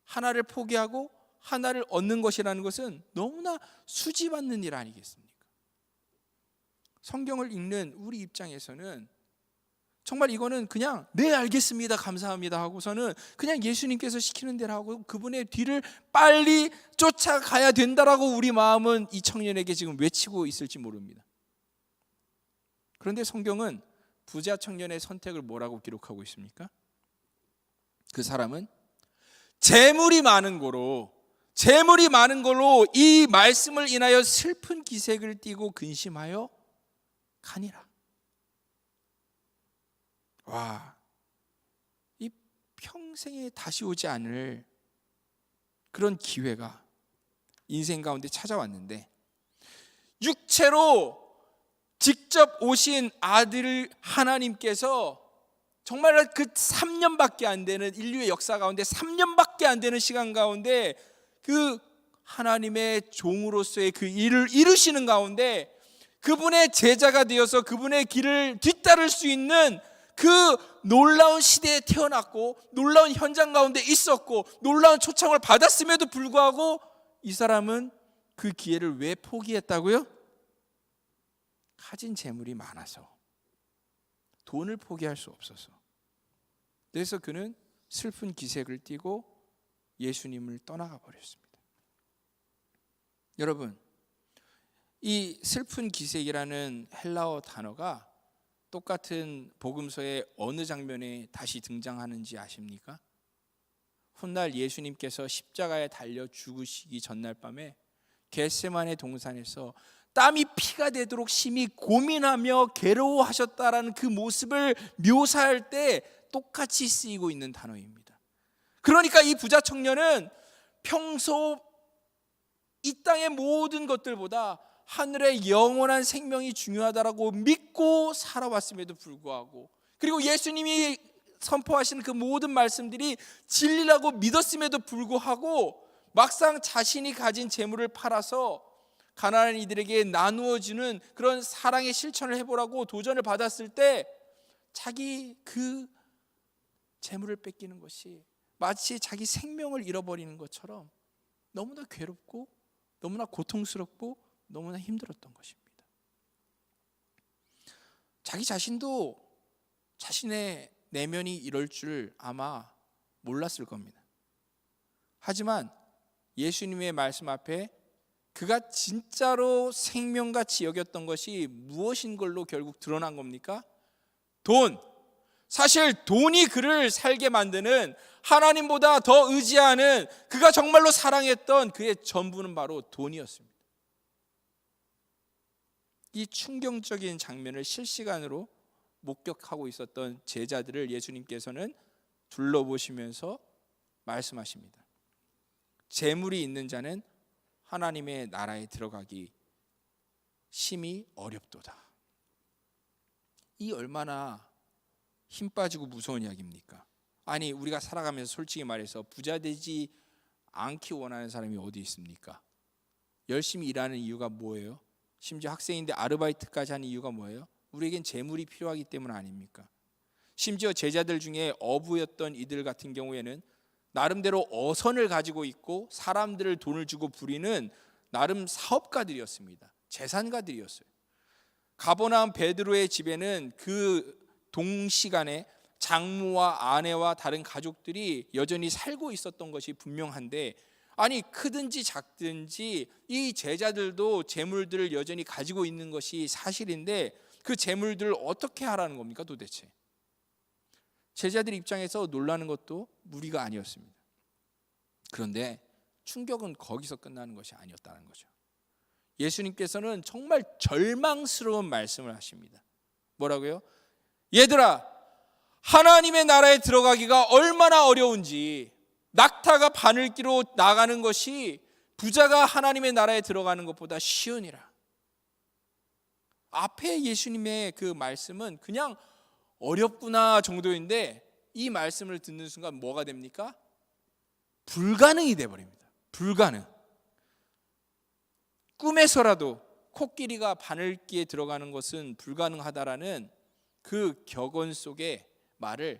하나를 포기하고 하나를 얻는 것이라는 것은 너무나 수지받는 일 아니겠습니까? 성경을 읽는 우리 입장에서는 정말 이거는 그냥 네 알겠습니다 감사합니다 하고서는 그냥 예수님께서 시키는 대로 하고 그분의 뒤를 빨리 쫓아가야 된다라고 우리 마음은 이 청년에게 지금 외치고 있을지 모릅니다. 그런데 성경은 부자 청년의 선택을 뭐라고 기록하고 있습니까? 그 사람은 재물이 많은 거로 이 말씀을 인하여 슬픈 기색을 띠고 근심하여 가니라. 와, 이 평생에 다시 오지 않을 그런 기회가 인생 가운데 찾아왔는데 육체로 직접 오신 아들 하나님께서 정말 그 3년밖에 안 되는 인류의 역사 가운데 3년밖에 안 되는 시간 가운데 그 하나님의 종으로서의 그 일을 이루시는 가운데 그분의 제자가 되어서 그분의 길을 뒤따를 수 있는 그 놀라운 시대에 태어났고 놀라운 현장 가운데 있었고 놀라운 초청을 받았음에도 불구하고 이 사람은 그 기회를 왜 포기했다고요? 가진 재물이 많아서, 돈을 포기할 수 없어서. 그래서 그는 슬픈 기색을 띠고 예수님을 떠나가 버렸습니다. 여러분, 이 슬픈 기색이라는 헬라어 단어가 똑같은 복음서의 어느 장면에 다시 등장하는지 아십니까? 훗날 예수님께서 십자가에 달려 죽으시기 전날 밤에 겟세마네 동산에서 땀이 피가 되도록 심히 고민하며 괴로워하셨다라는 그 모습을 묘사할 때 똑같이 쓰이고 있는 단어입니다. 그러니까 이 부자 청년은 평소 이 땅의 모든 것들보다 하늘의 영원한 생명이 중요하다라고 믿고 살아왔음에도 불구하고, 그리고 예수님이 선포하시는 그 모든 말씀들이 진리라고 믿었음에도 불구하고 막상 자신이 가진 재물을 팔아서 가난한 이들에게 나누어주는 그런 사랑의 실천을 해보라고 도전을 받았을 때 자기 그 재물을 뺏기는 것이 마치 자기 생명을 잃어버리는 것처럼 너무나 괴롭고 너무나 고통스럽고 너무나 힘들었던 것입니다. 자기 자신도 자신의 내면이 이럴 줄 아마 몰랐을 겁니다. 하지만 예수님의 말씀 앞에 그가 진짜로 생명같이 여겼던 것이 무엇인 걸로 결국 드러난 겁니까? 돈. 사실 돈이 그를 살게 만드는, 하나님보다 더 의지하는, 그가 정말로 사랑했던 그의 전부는 바로 돈이었습니다. 이 충격적인 장면을 실시간으로 목격하고 있었던 제자들을 예수님께서는 둘러보시면서 말씀하십니다. 재물이 있는 자는 하나님의 나라에 들어가기 심히 어렵도다. 이 얼마나 힘 빠지고 무서운 이야기입니까? 아니, 우리가 살아가면서 솔직히 말해서 부자 되지 않기 원하는 사람이 어디 있습니까? 열심히 일하는 이유가 뭐예요? 심지어 학생인데 아르바이트까지 하는 이유가 뭐예요? 우리에겐 재물이 필요하기 때문 아닙니까? 심지어 제자들 중에 어부였던 이들 같은 경우에는 나름대로 어선을 가지고 있고 사람들을 돈을 주고 부리는 나름 사업가들이었습니다. 재산가들이었어요. 가버나움 베드로의 집에는 그 동시간에 장모와 아내와 다른 가족들이 여전히 살고 있었던 것이 분명한데, 아니 크든지 작든지 이 제자들도 재물들을 여전히 가지고 있는 것이 사실인데 그 재물들을 어떻게 하라는 겁니까 도대체? 제자들 입장에서 놀라는 것도 무리가 아니었습니다. 그런데 충격은 거기서 끝나는 것이 아니었다는 거죠. 예수님께서는 정말 절망스러운 말씀을 하십니다. 뭐라고요? 얘들아, 하나님의 나라에 들어가기가 얼마나 어려운지, 낙타가 바늘기로 나가는 것이 부자가 하나님의 나라에 들어가는 것보다 쉬우니라. 앞에 예수님의 그 말씀은 그냥 어렵구나 정도인데, 이 말씀을 듣는 순간 뭐가 됩니까? 불가능이 돼버립니다. 불가능. 꿈에서라도 코끼리가 바늘기에 들어가는 것은 불가능하다라는 그 격언 속에 말을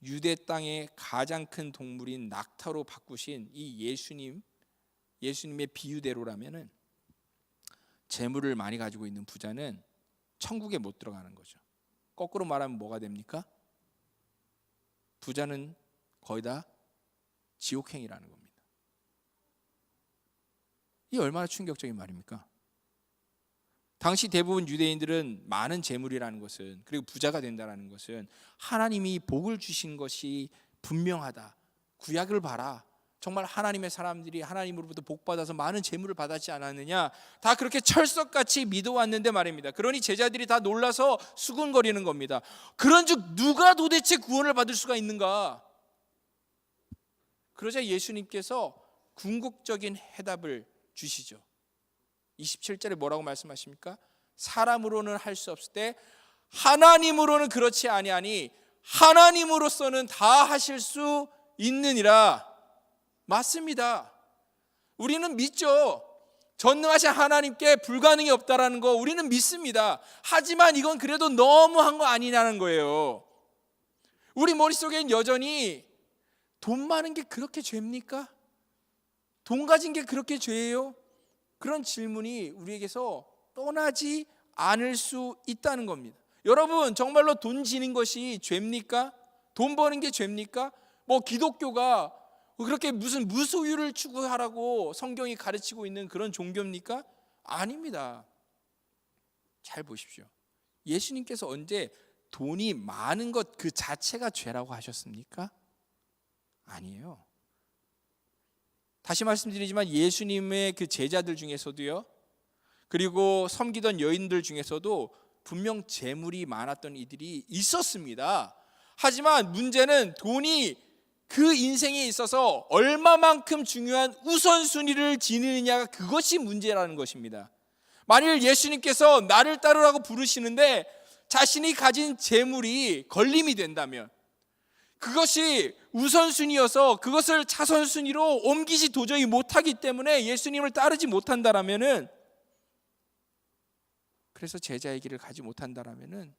유대 땅의 가장 큰 동물인 낙타로 바꾸신 이 예수님의 비유대로라면은 재물을 많이 가지고 있는 부자는 천국에 못 들어가는 거죠. 거꾸로 말하면 뭐가 됩니까? 부자는 거의 다 지옥행이라는 겁니다. 이 얼마나 충격적인 말입니까? 당시 대부분 유대인들은 많은 재물이라는 것은, 그리고 부자가 된다는 것은 하나님이 복을 주신 것이 분명하다. 구약을 봐라. 정말 하나님의 사람들이 하나님으로부터 복받아서 많은 재물을 받았지 않았느냐, 다 그렇게 철석같이 믿어왔는데 말입니다. 그러니 제자들이 다 놀라서 수군거리는 겁니다. 그런즉 누가 도대체 구원을 받을 수가 있는가? 그러자 예수님께서 궁극적인 해답을 주시죠. 27절에 뭐라고 말씀하십니까? 사람으로는 할 수 없을 때 하나님으로는 그렇지 아니하니 하나님으로서는 다 하실 수 있느니라. 맞습니다. 우리는 믿죠. 전능하신 하나님께 불가능이 없다라는 거 우리는 믿습니다. 하지만 이건 그래도 너무한 거 아니냐는 거예요. 우리 머릿속엔 여전히 돈 많은 게 그렇게 죄입니까? 돈 가진 게 그렇게 죄예요? 그런 질문이 우리에게서 떠나지 않을 수 있다는 겁니다. 여러분, 정말로 돈 지는 것이 죄입니까? 돈 버는 게 죄입니까? 뭐 기독교가 그렇게 무슨 무소유를 추구하라고 성경이 가르치고 있는 그런 종교입니까? 아닙니다. 잘 보십시오. 예수님께서 언제 돈이 많은 것 그 자체가 죄라고 하셨습니까? 아니에요. 다시 말씀드리지만 예수님의 그 제자들 중에서도요, 그리고 섬기던 여인들 중에서도 분명 재물이 많았던 이들이 있었습니다. 하지만 문제는 돈이 그 인생에 있어서 얼마만큼 중요한 우선순위를 지니느냐가 그것이 문제라는 것입니다. 만일 예수님께서 나를 따르라고 부르시는데 자신이 가진 재물이 걸림이 된다면, 그것이 우선순위여서 그것을 차선순위로 옮기지 도저히 못하기 때문에 예수님을 따르지 못한다라면은, 그래서 제자의 길을 가지 못한다라면은,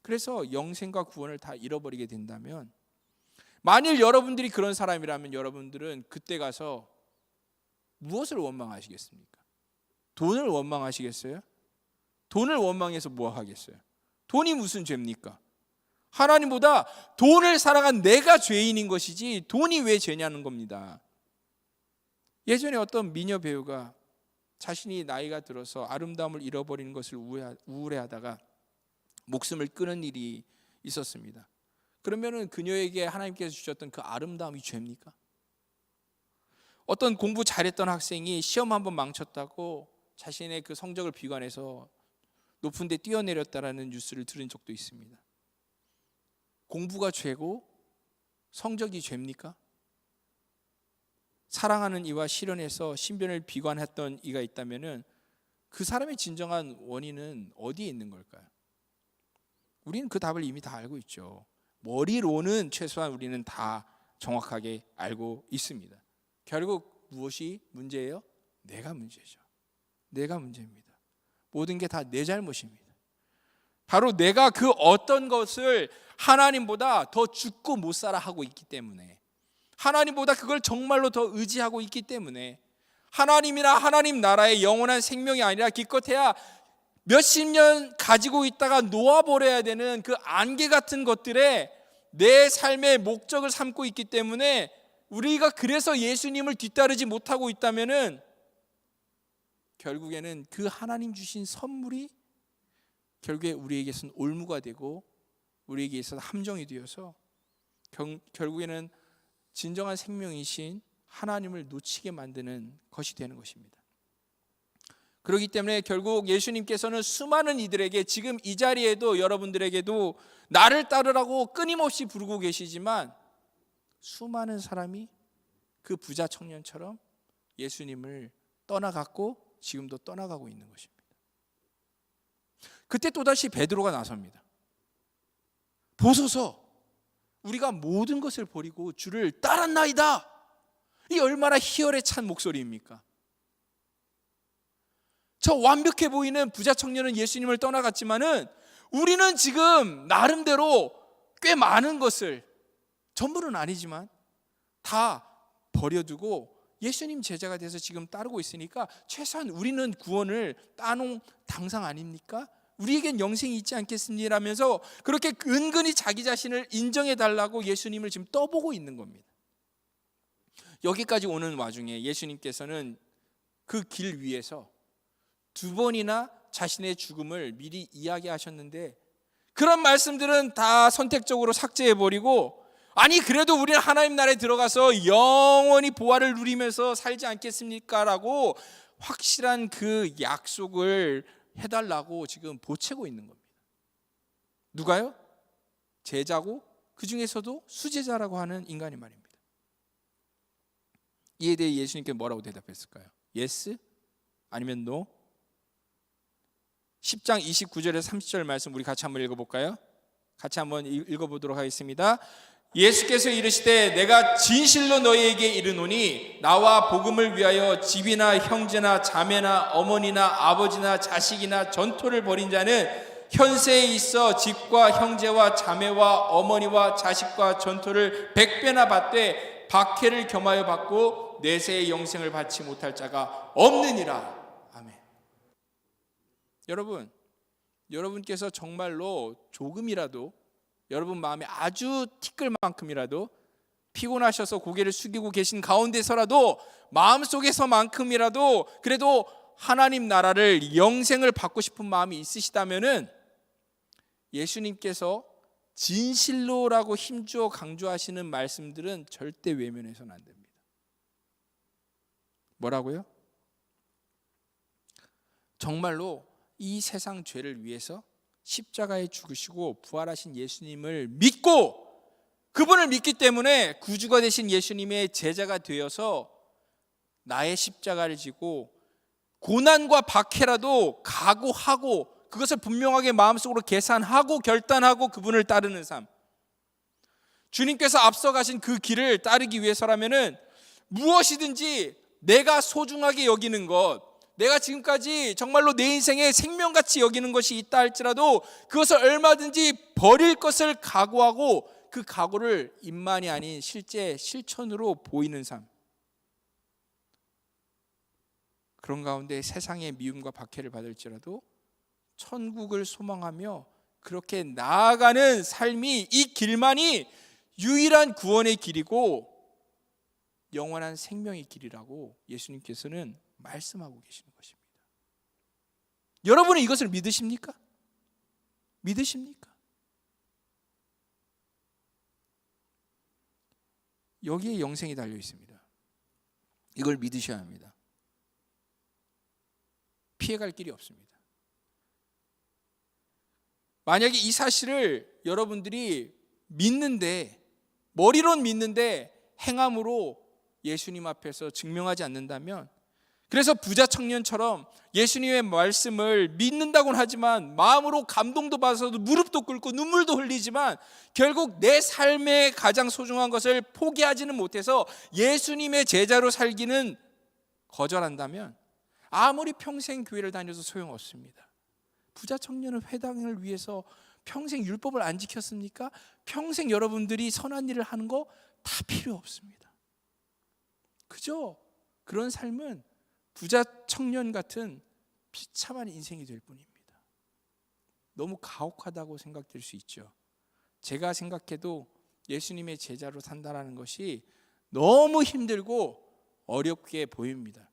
그래서 영생과 구원을 다 잃어버리게 된다면, 만일 여러분들이 그런 사람이라면 여러분들은 그때 가서 무엇을 원망하시겠습니까? 돈을 원망하시겠어요? 돈을 원망해서 뭐 하겠어요? 돈이 무슨 죄입니까? 하나님보다 돈을 사랑한 내가 죄인인 것이지 돈이 왜 죄냐는 겁니다. 예전에 어떤 미녀 배우가 자신이 나이가 들어서 아름다움을 잃어버리는 것을 우울해하다가 목숨을 끊은 일이 있었습니다. 그러면은 그녀에게 하나님께서 주셨던 그 아름다움이 죄입니까? 어떤 공부 잘했던 학생이 시험 한번 망쳤다고 자신의 그 성적을 비관해서 높은 데 뛰어내렸다라는 뉴스를 들은 적도 있습니다. 공부가 죄고 성적이 죄입니까? 사랑하는 이와 실연해서 신변을 비관했던 이가 있다면은 그 사람의 진정한 원인은 어디에 있는 걸까요? 우리는 그 답을 이미 다 알고 있죠. 머리로는 최소한 우리는 다 정확하게 알고 있습니다. 결국 무엇이 문제예요? 내가 문제죠. 내가 문제입니다. 모든 게 다 내 잘못입니다. 바로 내가 그 어떤 것을 하나님보다 더 죽고 못 살아 하고 있기 때문에, 하나님보다 그걸 정말로 더 의지하고 있기 때문에, 하나님이나 하나님 나라의 영원한 생명이 아니라 기껏해야 몇십 년 가지고 있다가 놓아버려야 되는 그 안개 같은 것들에 내 삶의 목적을 삼고 있기 때문에, 우리가 그래서 예수님을 뒤따르지 못하고 있다면은 결국에는 그 하나님 주신 선물이 결국에 우리에게서는 올무가 되고 우리에게 있어서 함정이 되어서 결국에는 진정한 생명이신 하나님을 놓치게 만드는 것이 되는 것입니다. 그렇기 때문에 결국 예수님께서는 수많은 이들에게, 지금 이 자리에도 여러분들에게도 나를 따르라고 끊임없이 부르고 계시지만, 수많은 사람이 그 부자 청년처럼 예수님을 떠나갔고 지금도 떠나가고 있는 것입니다. 그때 또다시 베드로가 나섭니다. 보소서, 우리가 모든 것을 버리고 주를 따랐나이다. 이 얼마나 희열에 찬 목소리입니까? 저 완벽해 보이는 부자 청년은 예수님을 떠나갔지만은 우리는 지금 나름대로 꽤 많은 것을, 전부는 아니지만 다 버려두고 예수님 제자가 돼서 지금 따르고 있으니까 최소한 우리는 구원을 따놓은 당상 아닙니까? 우리에겐 영생이 있지 않겠습니라면서 그렇게 은근히 자기 자신을 인정해달라고 예수님을 지금 떠보고 있는 겁니다. 여기까지 오는 와중에 예수님께서는 그 길 위에서 2번이나 자신의 죽음을 미리 이야기하셨는데, 그런 말씀들은 다 선택적으로 삭제해버리고, 아니 그래도 우리는 하나님 나라에 들어가서 영원히 보화를 누리면서 살지 않겠습니까? 라고 확실한 그 약속을 해달라고 지금 보채고 있는 겁니다. 누가요? 제자고 그 중에서도 수제자라고 하는 인간이 말입니다. 이에 대해 예수님께 뭐라고 대답했을까요? Yes? 아니면 No? 10장 29절에서 30절 말씀 우리 같이 한번 읽어볼까요? 같이 한번 읽어보도록 하겠습니다. 예수께서 이르시되 내가 진실로 너희에게 이르노니 나와 복음을 위하여 집이나 형제나 자매나 어머니나 아버지나 자식이나 전토를 벌인 자는 현세에 있어 집과 형제와 자매와 어머니와 자식과 전토를 100배나 받되 박해를 겸하여 받고 내세의 영생을 받지 못할 자가 없느니라. 아멘. 여러분께서 정말로 조금이라도, 여러분 마음에 아주 티끌 만큼이라도 피곤하셔서 고개를 숙이고 계신 가운데서라도, 마음속에서만큼이라도 그래도 하나님 나라를, 영생을 받고 싶은 마음이 있으시다면은 예수님께서 진실로라고 힘주어 강조하시는 말씀들은 절대 외면해서는 안 됩니다. 뭐라고요? 정말로 이 세상 죄를 위해서 십자가에 죽으시고 부활하신 예수님을 믿고, 그분을 믿기 때문에 구주가 되신 예수님의 제자가 되어서 나의 십자가를 지고 고난과 박해라도 각오하고 그것을 분명하게 마음속으로 계산하고 결단하고 그분을 따르는 삶, 주님께서 앞서가신 그 길을 따르기 위해서라면은 무엇이든지 내가 소중하게 여기는 것, 내가 지금까지 정말로 내 인생에 생명같이 여기는 것이 있다 할지라도 그것을 얼마든지 버릴 것을 각오하고 그 각오를 입만이 아닌 실제 실천으로 보이는 삶, 그런 가운데 세상의 미움과 박해를 받을지라도 천국을 소망하며 그렇게 나아가는 삶이, 이 길만이 유일한 구원의 길이고 영원한 생명의 길이라고 예수님께서는 말씀하고 계시는 것입니다. 여러분은 이것을 믿으십니까? 믿으십니까? 여기에 영생이 달려 있습니다. 이걸 믿으셔야 합니다. 피해갈 길이 없습니다. 만약에 이 사실을 여러분들이 믿는데, 머리론 믿는데 행함으로 예수님 앞에서 증명하지 않는다면, 그래서 부자 청년처럼 예수님의 말씀을 믿는다고는 하지만 마음으로 감동도 받아서도 무릎도 꿇고 눈물도 흘리지만 결국 내 삶의 가장 소중한 것을 포기하지는 못해서 예수님의 제자로 살기는 거절한다면 아무리 평생 교회를 다녀도 소용없습니다. 부자 청년은 회당을 위해서 평생 율법을 안 지켰습니까? 평생 여러분들이 선한 일을 하는 거 다 필요 없습니다. 그저 그런 삶은 부자 청년 같은 비참한 인생이 될 뿐입니다. 너무 가혹하다고 생각될 수 있죠. 제가 생각해도 예수님의 제자로 산다는 것이 너무 힘들고 어렵게 보입니다.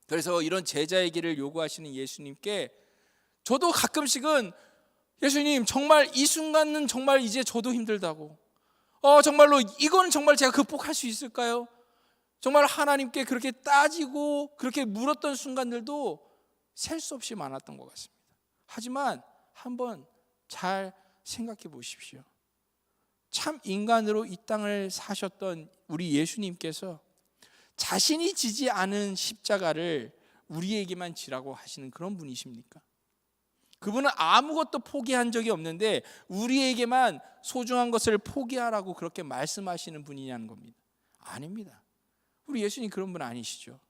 그래서 이런 제자의 길을 요구하시는 예수님께 저도 가끔씩은 예수님 정말 이 순간은 정말 이제 저도 힘들다고, 정말로 이건 정말 제가 극복할 수 있을까요? 정말 하나님께 그렇게 따지고 그렇게 물었던 순간들도 셀 수 없이 많았던 것 같습니다. 하지만 한번 잘 생각해 보십시오. 참 인간으로 이 땅을 사셨던 우리 예수님께서 자신이 지지 않은 십자가를 우리에게만 지라고 하시는 그런 분이십니까? 그분은 아무것도 포기한 적이 없는데 우리에게만 소중한 것을 포기하라고 그렇게 말씀하시는 분이냐는 겁니다. 아닙니다. 우리 예수님 그런 분 아니시죠.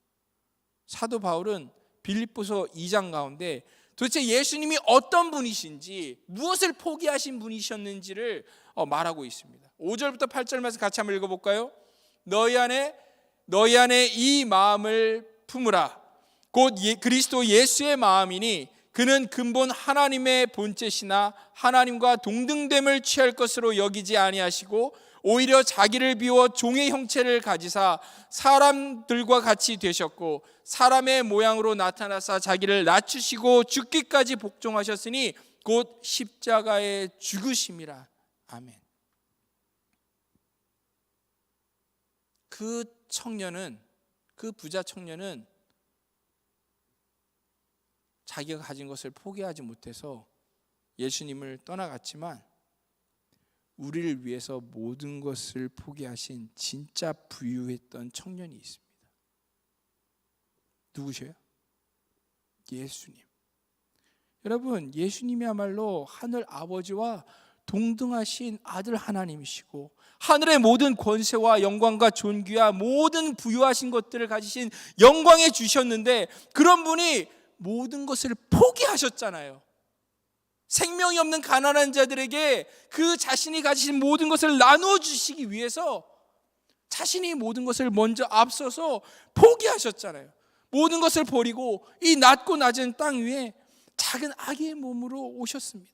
사도 바울은 빌립보서 2장 가운데 도대체 예수님이 어떤 분이신지, 무엇을 포기하신 분이셨는지를 말하고 있습니다. 5절부터 8절 말씀 같이 한번 읽어볼까요? 너희 안에 이 마음을 품으라. 곧 그리스도 예수의 마음이니 그는 근본 하나님의 본체시나 하나님과 동등됨을 취할 것으로 여기지 아니하시고 오히려 자기를 비워 종의 형체를 가지사 사람들과 같이 되셨고 사람의 모양으로 나타나사 자기를 낮추시고 죽기까지 복종하셨으니 곧 십자가에 죽으심이라. 아멘. 그 부자 청년은 자기가 가진 것을 포기하지 못해서 예수님을 떠나갔지만 우리를 위해서 모든 것을 포기하신 진짜 부유했던 청년이 있습니다. 누구세요? 예수님. 여러분, 예수님이야말로 하늘 아버지와 동등하신 아들 하나님이시고 하늘의 모든 권세와 영광과 존귀와 모든 부유하신 것들을 가지신 영광에 주셨는데 그런 분이 모든 것을 포기하셨잖아요. 생명이 없는 가난한 자들에게 그 자신이 가지신 모든 것을 나누어 주시기 위해서 자신이 모든 것을 먼저 앞서서 포기하셨잖아요. 모든 것을 버리고 이 낮고 낮은 땅 위에 작은 아기의 몸으로 오셨습니다.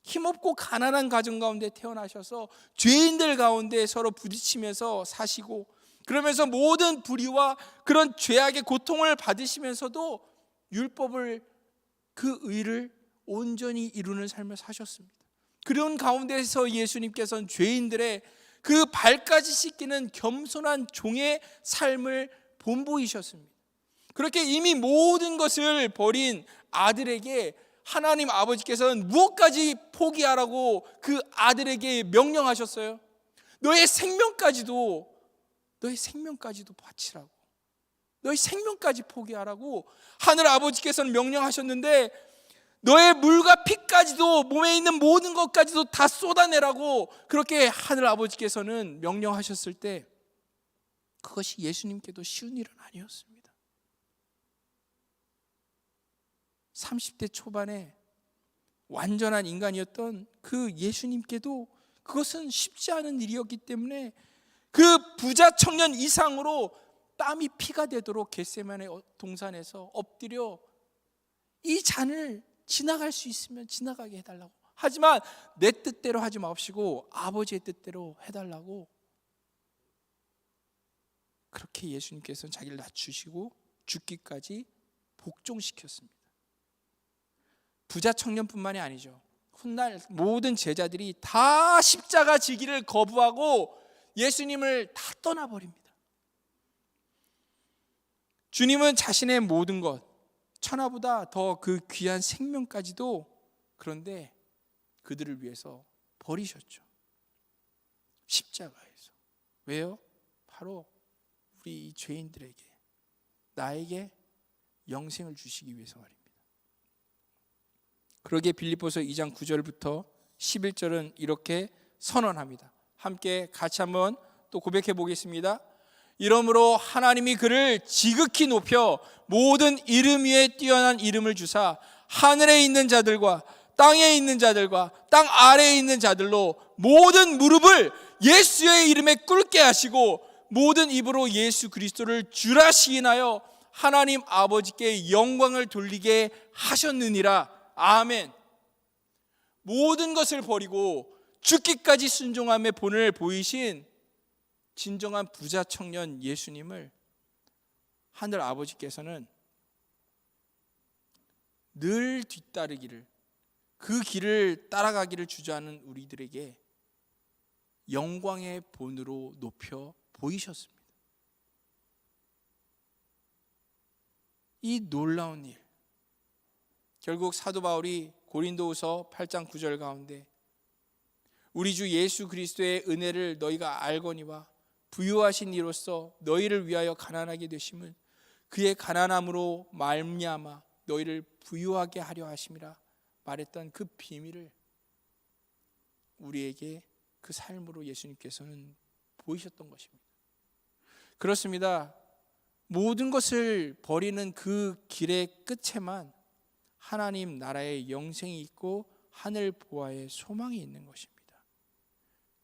힘없고 가난한 가정 가운데 태어나셔서 죄인들 가운데 서로 부딪히면서 사시고 그러면서 모든 불의와 그런 죄악의 고통을 받으시면서도 율법을 그 의를 온전히 이루는 삶을 사셨습니다. 그런 가운데서 예수님께서는 죄인들의 그 발까지 씻기는 겸손한 종의 삶을 본보이셨습니다. 그렇게 이미 모든 것을 버린 아들에게 하나님 아버지께서는 무엇까지 포기하라고 그 아들에게 명령하셨어요? 너의 생명까지도 바치라고, 너의 생명까지 포기하라고 하늘 아버지께서는 명령하셨는데 너의 물과 피까지도 몸에 있는 모든 것까지도 다 쏟아내라고 그렇게 하늘 아버지께서는 명령하셨을 때 그것이 예수님께도 쉬운 일은 아니었습니다. 30대 초반에 완전한 인간이었던 그 예수님께도 그것은 쉽지 않은 일이었기 때문에 그 부자 청년 이상으로 땀이 피가 되도록 겟세마네 동산에서 엎드려 이 잔을 지나갈 수 있으면 지나가게 해달라고, 하지만 내 뜻대로 하지 마옵시고 아버지의 뜻대로 해달라고 그렇게 예수님께서는 자기를 낮추시고 죽기까지 복종시켰습니다. 부자 청년뿐만이 아니죠. 훗날 모든 제자들이 다 십자가 지기를 거부하고 예수님을 다 떠나버립니다. 주님은 자신의 모든 것, 천하보다 더 그 귀한 생명까지도 그런데 그들을 위해서 버리셨죠. 십자가에서. 왜요? 바로 우리 이 죄인들에게, 나에게 영생을 주시기 위해서 말입니다. 그러기에 빌립보서 2장 9절부터 11절은 이렇게 선언합니다. 함께 같이 한번 또 고백해 보겠습니다. 이러므로 하나님이 그를 지극히 높여 모든 이름 위에 뛰어난 이름을 주사 하늘에 있는 자들과 땅에 있는 자들과 땅 아래에 있는 자들로 모든 무릎을 예수의 이름에 꿇게 하시고 모든 입으로 예수 그리스도를 주라 시인하여 하나님 아버지께 영광을 돌리게 하셨느니라. 아멘. 모든 것을 버리고 죽기까지 순종함의 본을 보이신 진정한 부자 청년 예수님을 하늘 아버지께서는 늘 뒤따르기를, 그 길을 따라가기를 주저하는 우리들에게 영광의 본으로 높여 보이셨습니다. 이 놀라운 일, 결국 사도 바울이 고린도후서 8장 9절 가운데 우리 주 예수 그리스도의 은혜를 너희가 알거니와 부유하신 이로써 너희를 위하여 가난하게 되심은 그의 가난함으로 말미암아 너희를 부유하게 하려 하심이라 말했던 그 비밀을 우리에게 그 삶으로 예수님께서는 보이셨던 것입니다. 그렇습니다. 모든 것을 버리는 그 길의 끝에만 하나님 나라의 영생이 있고 하늘 보아의 소망이 있는 것입니다.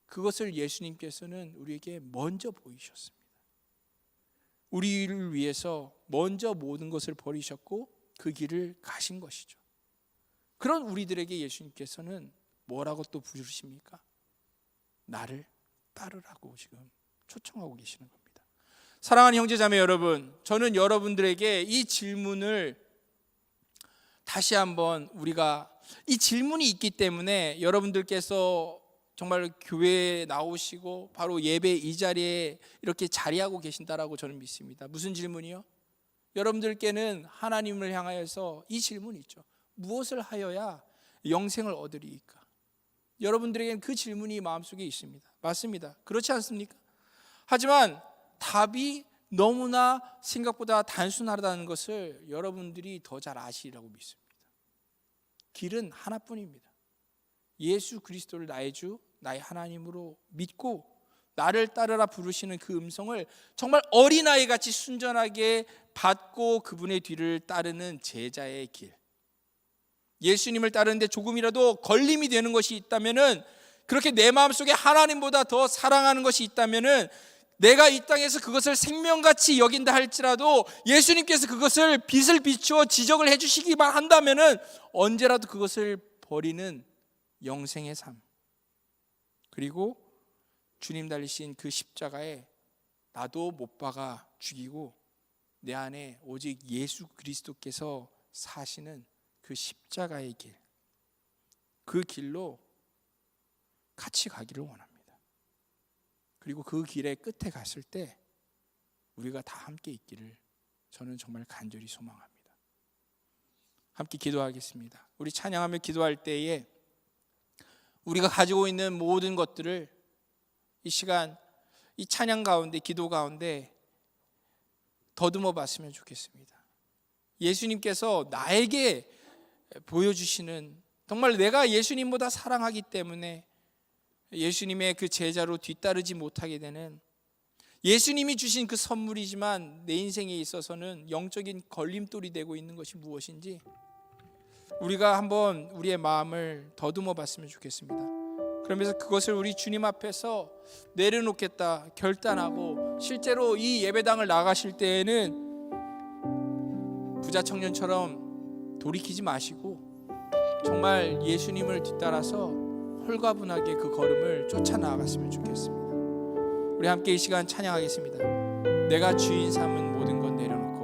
그것을 예수님께서는 우리에게 먼저 보이셨습니다. 우리를 위해서 먼저 모든 것을 버리셨고 그 길을 가신 것이죠. 그런 우리들에게 예수님께서는 뭐라고 또 부르십니까? 나를 따르라고 지금 초청하고 계시는 겁니다. 사랑하는 형제자매 여러분, 저는 여러분들에게 이 질문을 다시 한번 우리가 이 질문이 있기 때문에 여러분들께서 정말 교회에 나오시고 바로 예배 이 자리에 이렇게 자리하고 계신다라고 저는 믿습니다. 무슨 질문이요? 여러분들께는 하나님을 향하여서 이 질문이 있죠. 무엇을 하여야 영생을 얻으리이까? 여러분들에게는 그 질문이 마음속에 있습니다. 맞습니다. 그렇지 않습니까? 하지만 답이 너무나 생각보다 단순하다는 것을 여러분들이 더 잘 아시리라고 믿습니다. 길은 하나뿐입니다. 예수 그리스도를 나의 주, 나의 하나님으로 믿고 나를 따르라 부르시는 그 음성을 정말 어린아이같이 순전하게 받고 그분의 뒤를 따르는 제자의 길. 예수님을 따르는데 조금이라도 걸림이 되는 것이 있다면은, 그렇게 내 마음속에 하나님보다 더 사랑하는 것이 있다면은, 내가 이 땅에서 그것을 생명같이 여긴다 할지라도 예수님께서 그것을 빛을 비추어 지적을 해주시기만 한다면은 언제라도 그것을 버리는 영생의 삶, 그리고 주님 달리신 그 십자가에 나도 못 박아 죽이고 내 안에 오직 예수 그리스도께서 사시는 그 십자가의 길, 그 길로 같이 가기를 원합니다. 그리고 그 길의 끝에 갔을 때 우리가 다 함께 있기를 저는 정말 간절히 소망합니다. 함께 기도하겠습니다. 우리 찬양하며 기도할 때에 우리가 가지고 있는 모든 것들을 이 시간, 이 찬양 가운데, 기도 가운데 더듬어 봤으면 좋겠습니다. 예수님께서 나에게 보여주시는, 정말 내가 예수님보다 사랑하기 때문에 예수님의 그 제자로 뒤따르지 못하게 되는, 예수님이 주신 그 선물이지만 내 인생에 있어서는 영적인 걸림돌이 되고 있는 것이 무엇인지 우리가 한번 우리의 마음을 더듬어 봤으면 좋겠습니다. 그러면서 그것을 우리 주님 앞에서 내려놓겠다 결단하고, 실제로 이 예배당을 나가실 때에는 부자 청년처럼 돌이키지 마시고 정말 예수님을 뒤따라서 홀가분하게 그 걸음을 쫓아 나아갔으면 좋겠습니다. 우리 함께 이 시간 찬양하겠습니다. 내가 주인 삼은 모든 것 내려놓고,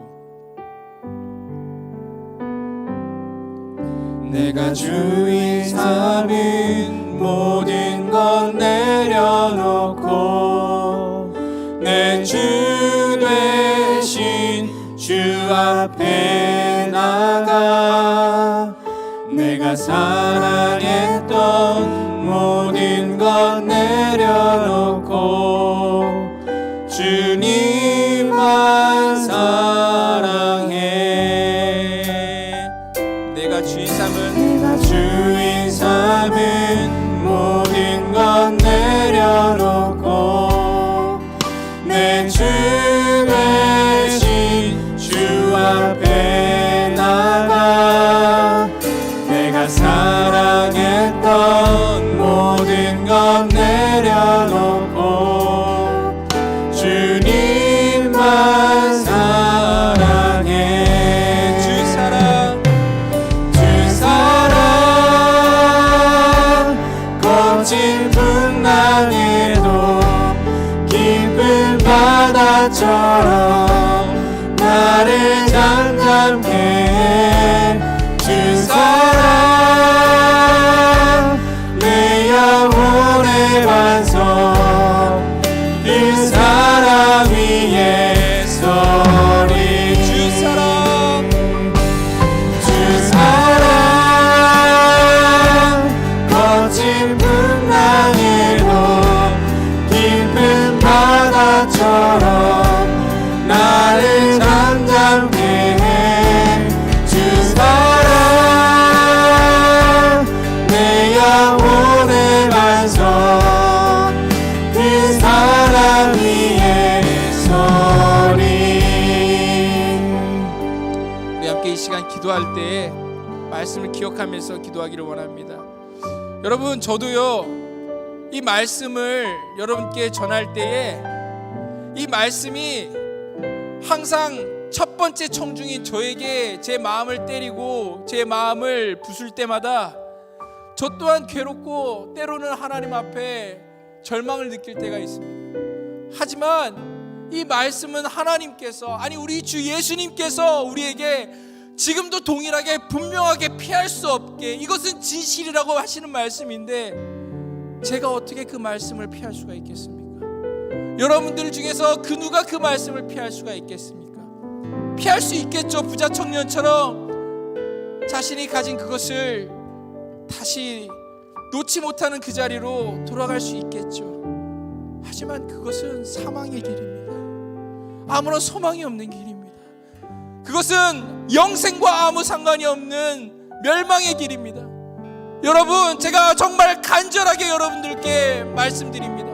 내가 주인 삼은 모든 것 내려놓고 내 주 되신 주 앞에 나가 내가 사랑했던 모든 것 내려놓고 주님만 사랑해.
내가 주인 삼은
주인 삼은 모든 것 내려놓고 내 주 되신 주 앞에 나가 내가 사랑했던 모든 것 내려놓고 주님만 사랑해. 주 사랑
말씀을 기억하면서 기도하기를 원합니다. 여러분, 저도요 이 말씀을 여러분께 전할 때에 이 말씀이 항상 첫 번째 청중인 저에게 제 마음을 때리고 제 마음을 부술 때마다 저 또한 괴롭고 때로는 하나님 앞에 절망을 느낄 때가 있습니다. 하지만 이 말씀은 하나님께서, 아니 우리 주 예수님께서 우리에게 지금도 동일하게 분명하게 피할 수 없게 이것은 진실이라고 하시는 말씀인데, 제가 어떻게 그 말씀을 피할 수가 있겠습니까? 여러분들 중에서 그 누가 그 말씀을 피할 수가 있겠습니까? 피할 수 있겠죠. 부자 청년처럼 자신이 가진 그것을 다시 놓지 못하는 그 자리로 돌아갈 수 있겠죠. 하지만 그것은 사망의 길입니다. 아무런 소망이 없는 길입니다. 그것은 영생과 아무 상관이 없는 멸망의 길입니다. 여러분, 제가 정말 간절하게 여러분들께 말씀드립니다.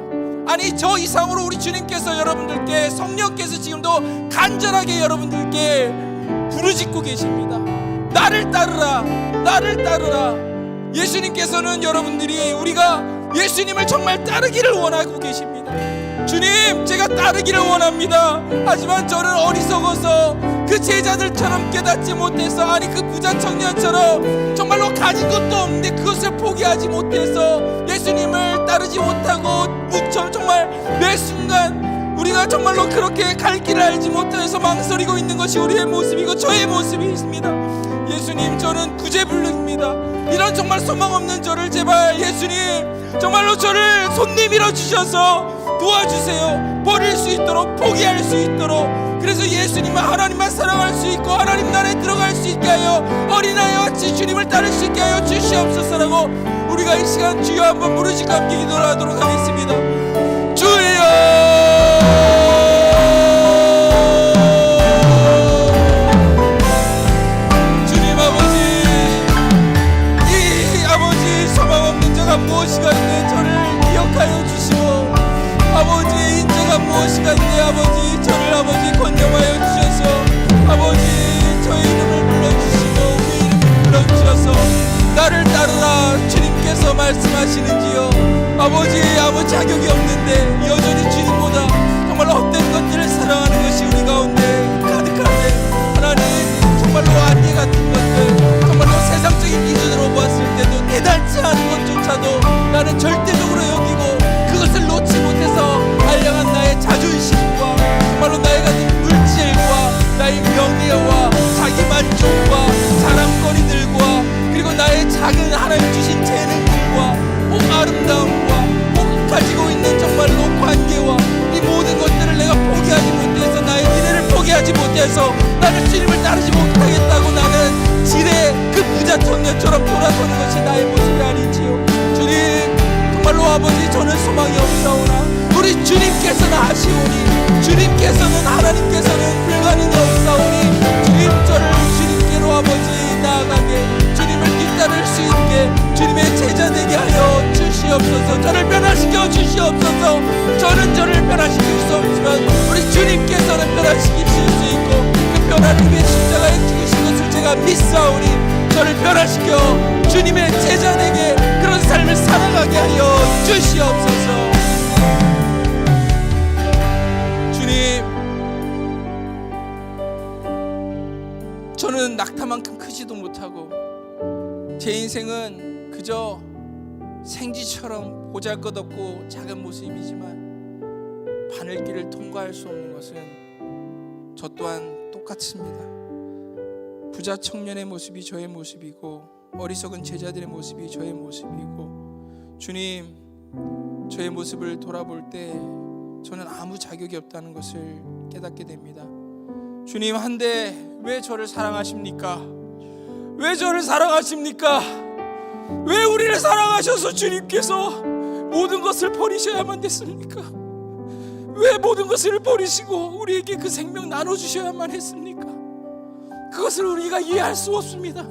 아니 저 이상으로 우리 주님께서 여러분들께, 성령께서 지금도 간절하게 여러분들께 부르짖고 계십니다. 나를 따르라, 나를 따르라. 예수님께서는 여러분들이 우리가 예수님을 정말 따르기를 원하고 계십니다. 주님, 제가 따르기를 원합니다. 하지만 저는 어리석어서 그 제자들처럼 깨닫지 못해서, 아니 그 부자 청년처럼 정말로 가진 것도 없는데 그것을 포기하지 못해서 예수님을 따르지 못하고 정말 매 순간 우리가 정말로 그렇게 갈 길을 알지 못해서 망설이고 있는 것이 우리의 모습이고 저의 모습이 있습니다. 예수님, 저는 구제불능입니다. 이런 정말 소망 없는 저를 제발 예수님 정말로 저를 손 내밀어 주셔서 도와주세요. 버릴 수 있도록, 포기할 수 있도록. 그래서 예수님만, 하나님만 사랑할 수 있고 하나님 나라에 들어갈 수 있게 하여 어린아이와 같이 주님을 따를 수 있게 하여 주시옵소서라고 우리가 이 시간 주여 한번 부르짖고 함께 기도를 하도록 하겠습니다. 주여, 무엇이가 있네 저를 기억하여 주시고, 아버지의 인자가 무엇이가 있네 아버지 저를 아버지 권념하여 주셔서 아버지 저의 이름을 불러주시고 우리 이름을 불러주셔서 나를 따르라 주님께서 말씀하시는지요. 아버지 아무 자격이 없는데 여전히 주님보다 정말 헛된 것들을 사랑하는 것이 우리 가운데 가득한데, 하나님 정말로 안개 같은 것들, 정말로 세상적인 기준으로 보았을 때도 대단치 않은 것조차도 나는 절대적으로 여기고 그것을 놓지 못해서 알량한 나의 자존심과 정말로 나의 가진 물질과 나의 명예와 자기 만족과 자랑거리들과 그리고 나의 작은 하나님 주신 재능들과 꼭 아름다움과 꼭 가지고 있는 정말로 관계와 이 모든 것들을 내가 포기하지 못해서, 나의 미래를 포기하지 못해서 나는 주님을 따르지 못하겠다고 나는 지레 그 부자 청년처럼 돌아서는 것이 나의 모습이 아니지요. 주님, 정말로 아버지 저는 소망이 없사오나 우리 주님께서는 아시오니, 주님께서는 하나님께서는 불가능이 없사오니 주님 저를 주님께로 아버지 나아가게, 주님을 뒤따를 수 있게 주님의 제자 되게 하여 주시옵소서. 저를 변화시켜 주시옵소서. 저는 저를 변화시킬 수 없지만 우리 주님께서는 변화시키실 수 있고 그 변화를 위해 십자가에 죽으신 것을 제가 믿사오니 저를 변화시켜 주님의 제자 되게 그런 삶을 살아가게 하여 주시옵소서. 주님, 저는 낙타만큼 크지도 못하고 제 인생은 그저 생쥐처럼 보잘것없고 작은 모습이지만 바늘길을 통과할 수 없는 것은 저 또한 똑같습니다. 부자 청년의 모습이 저의 모습이고 어리석은 제자들의 모습이 저의 모습이고, 주님 저의 모습을 돌아볼 때 저는 아무 자격이 없다는 것을 깨닫게 됩니다. 주님, 한데 왜 저를 사랑하십니까? 왜 저를 사랑하십니까? 왜 우리를 사랑하셔서 주님께서 모든 것을 버리셔야만 됐습니까? 왜 모든 것을 버리시고 우리에게 그 생명 나눠주셔야만 했습니까? 그것을 우리가 이해할 수 없습니다.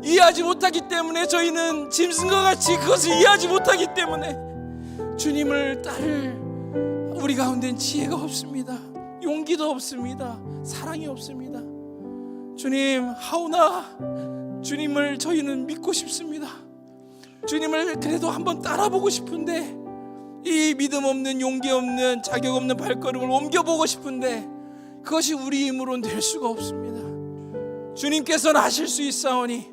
이해하지 못하기 때문에 저희는 짐승과 같이 그것을 이해하지 못하기 때문에 주님을 따를 우리 가운데는 지혜가 없습니다. 용기도 없습니다. 사랑이 없습니다. 주님, 하오나 주님을 저희는 믿고 싶습니다. 주님을 그래도 한번 따라보고 싶은데, 이 믿음 없는, 용기 없는, 자격 없는 발걸음을 옮겨보고 싶은데 그것이 우리 힘으로는 될 수가 없습니다. 주님께서는 하실 수 있사오니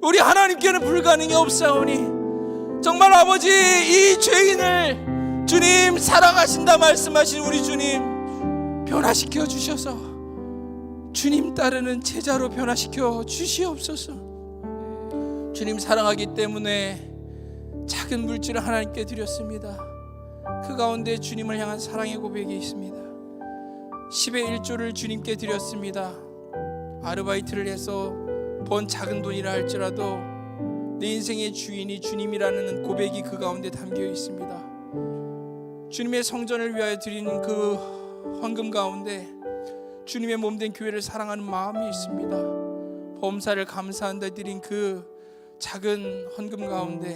우리 하나님께는 불가능이 없사오니, 정말 아버지, 이 죄인을 주님 사랑하신다 말씀하신 우리 주님 변화시켜 주셔서 주님 따르는 제자로 변화시켜 주시옵소서. 주님 사랑하기 때문에 작은 물질을 하나님께 드렸습니다. 그 가운데 주님을 향한 사랑의 고백이 있습니다. 10의 1조를 주님께 드렸습니다. 아르바이트를 해서 번 작은 돈이라 할지라도 내 인생의 주인이 주님이라는 고백이 그 가운데 담겨 있습니다. 주님의 성전을 위하여 드리는 그 헌금 가운데 주님의 몸된 교회를 사랑하는 마음이 있습니다. 범사를 감사한다 드린 그 작은 헌금 가운데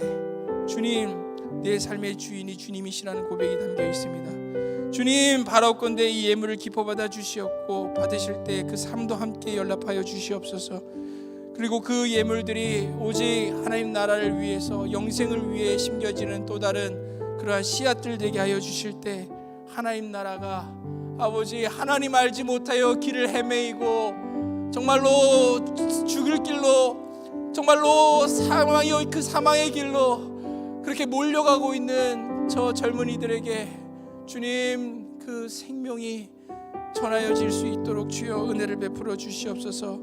주님, 내 삶의 주인이 주님이시라는 고백이 담겨 있습니다. 주님, 바라옵건대 이 예물을 기뻐 받아 주시옵고 받으실 때 그 삶도 함께 연락하여 주시옵소서. 그리고 그 예물들이 오직 하나님 나라를 위해서, 영생을 위해 심겨지는 또 다른 그러한 씨앗들 되게 하여 주실 때 하나님 나라가 아버지, 하나님 알지 못하여 길을 헤매이고 정말로 죽을 길로, 정말로 그 사망의 길로 그렇게 몰려가고 있는 저 젊은이들에게 주님, 그 생명이 전하여질 수 있도록 주여 은혜를 베풀어 주시옵소서.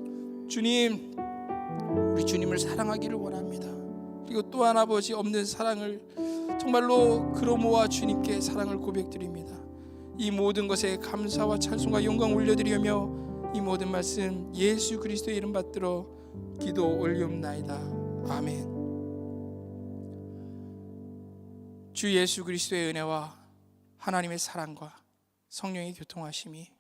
주님, 우리 주님을 사랑하기를 원합니다. 그리고 또한 아버지, 없는 사랑을 정말로 그로 모아 주님께 사랑을 고백드립니다. 이 모든 것에 감사와 찬송과 영광 올려드리며 이 모든 말씀 예수 그리스도의 이름 받들어 기도 올리옵나이다. 아멘. 주 예수 그리스도의 은혜와 하나님의 사랑과 성령의 교통하심이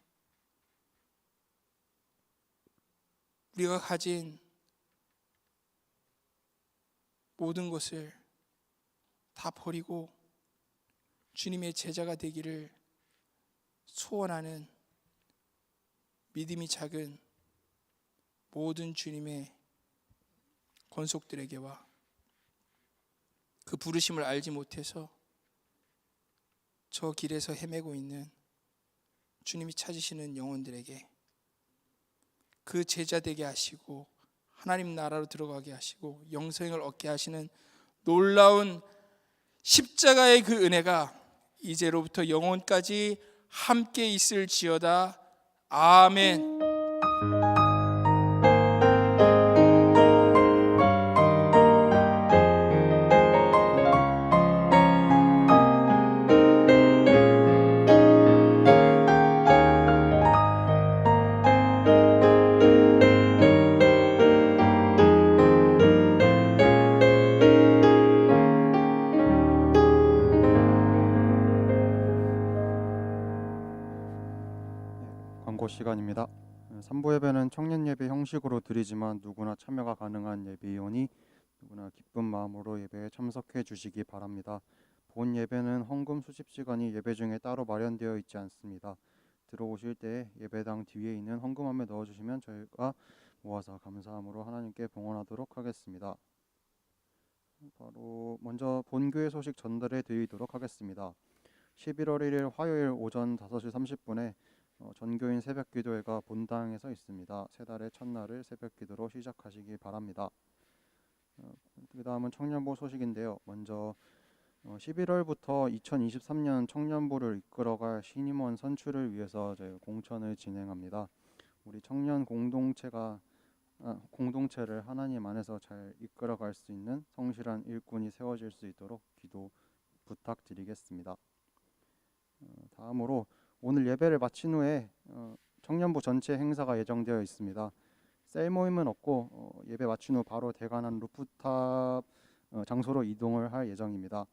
우리가 가진 모든 것을 다 버리고 주님의 제자가 되기를 소원하는 믿음이 작은 모든 주님의 권속들에게와 그 부르심을 알지 못해서 저 길에서 헤매고 있는 주님이 찾으시는 영혼들에게 그 제자 되게 하시고 하나님 나라로 들어가게 하시고 영생을 얻게 하시는 놀라운 십자가의 그 은혜가 이제로부터 영원까지 함께 있을지어다. 아멘.
광고 시간입니다. 3부 예배는 청년 예배 형식으로 드리지만 누구나 참여가 가능한 예배이오니 누구나 기쁜 마음으로 예배에 참석해 주시기 바랍니다. 본 예배는 헌금 수집 시간이 예배 중에 따로 마련되어 있지 않습니다. 들어오실 때 예배당 뒤에 있는 헌금함에 넣어주시면 저희가 모아서 감사함으로 하나님께 봉헌하도록 하겠습니다. 바로 먼저 본교회 소식 전달해 드리도록 하겠습니다. 11월 1일 화요일 오전 5시 30분에 전교인 새벽기도회가 본당에서 있습니다. 새 달의 첫날을 새벽기도로 시작하시기 바랍니다. 그 다음은 청년부 소식인데요. 먼저 11월부터 2023년 청년부를 이끌어갈 신임원 선출을 위해서 저희 공천을 진행합니다. 우리 청년 공동체를 하나님 안에서 잘 이끌어갈 수 있는 성실한 일꾼이 세워질 수 있도록 기도 부탁드리겠습니다. 다음으로 오늘 예배를 마친 후에 청년부 전체 행사가 예정되어 있습니다. 셀 모임은 없고 예배 마친 후 바로 대관한 루프탑 장소로 이동을 할 예정입니다.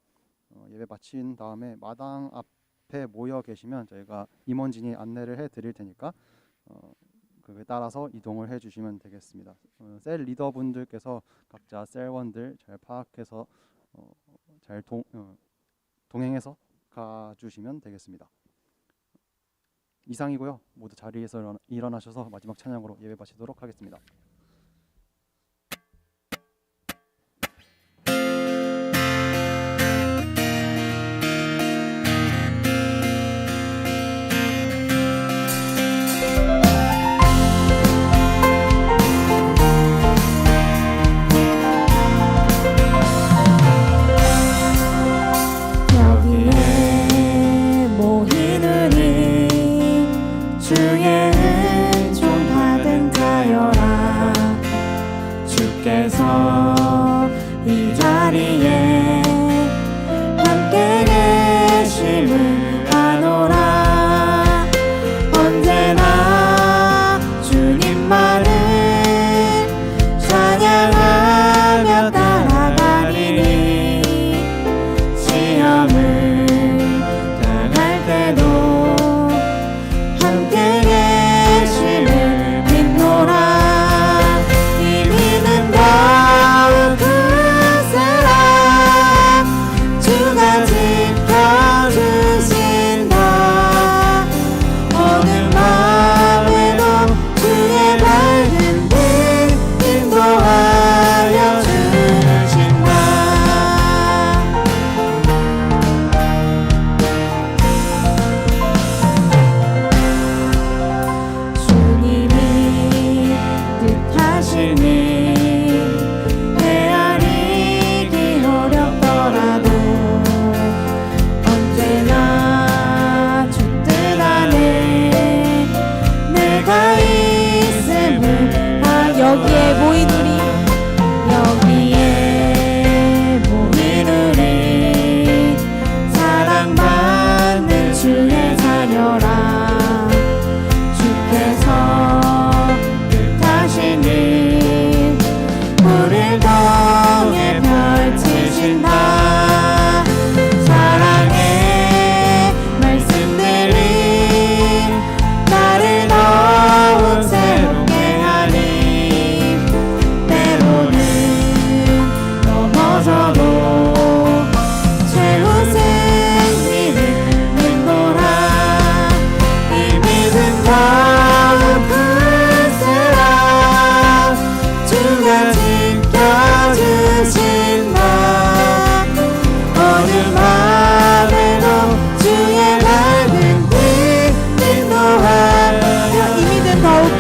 예배 마친 다음에 마당 앞에 모여 계시면 저희가 임원진이 안내를 해드릴 테니까 그에 따라서 이동을 해주시면 되겠습니다. 셀 리더분들께서 각자 셀원들 잘 파악해서 잘 동행해서 가주시면 되겠습니다. 이상이고요. 모두 자리에서 일어나셔서 마지막 찬양으로 예배 마치도록 하겠습니다.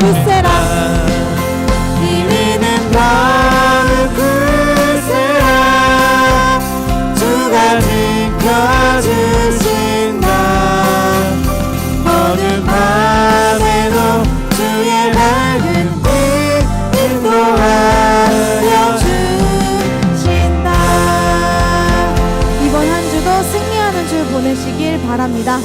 굳세라
힘있는 마음 굳세라 주가 지켜주신다 어느 밤에도 주의 밝은 빛 인도하여 주신다.
이번 한 주도 승리하는 주 보내시길 바랍니다.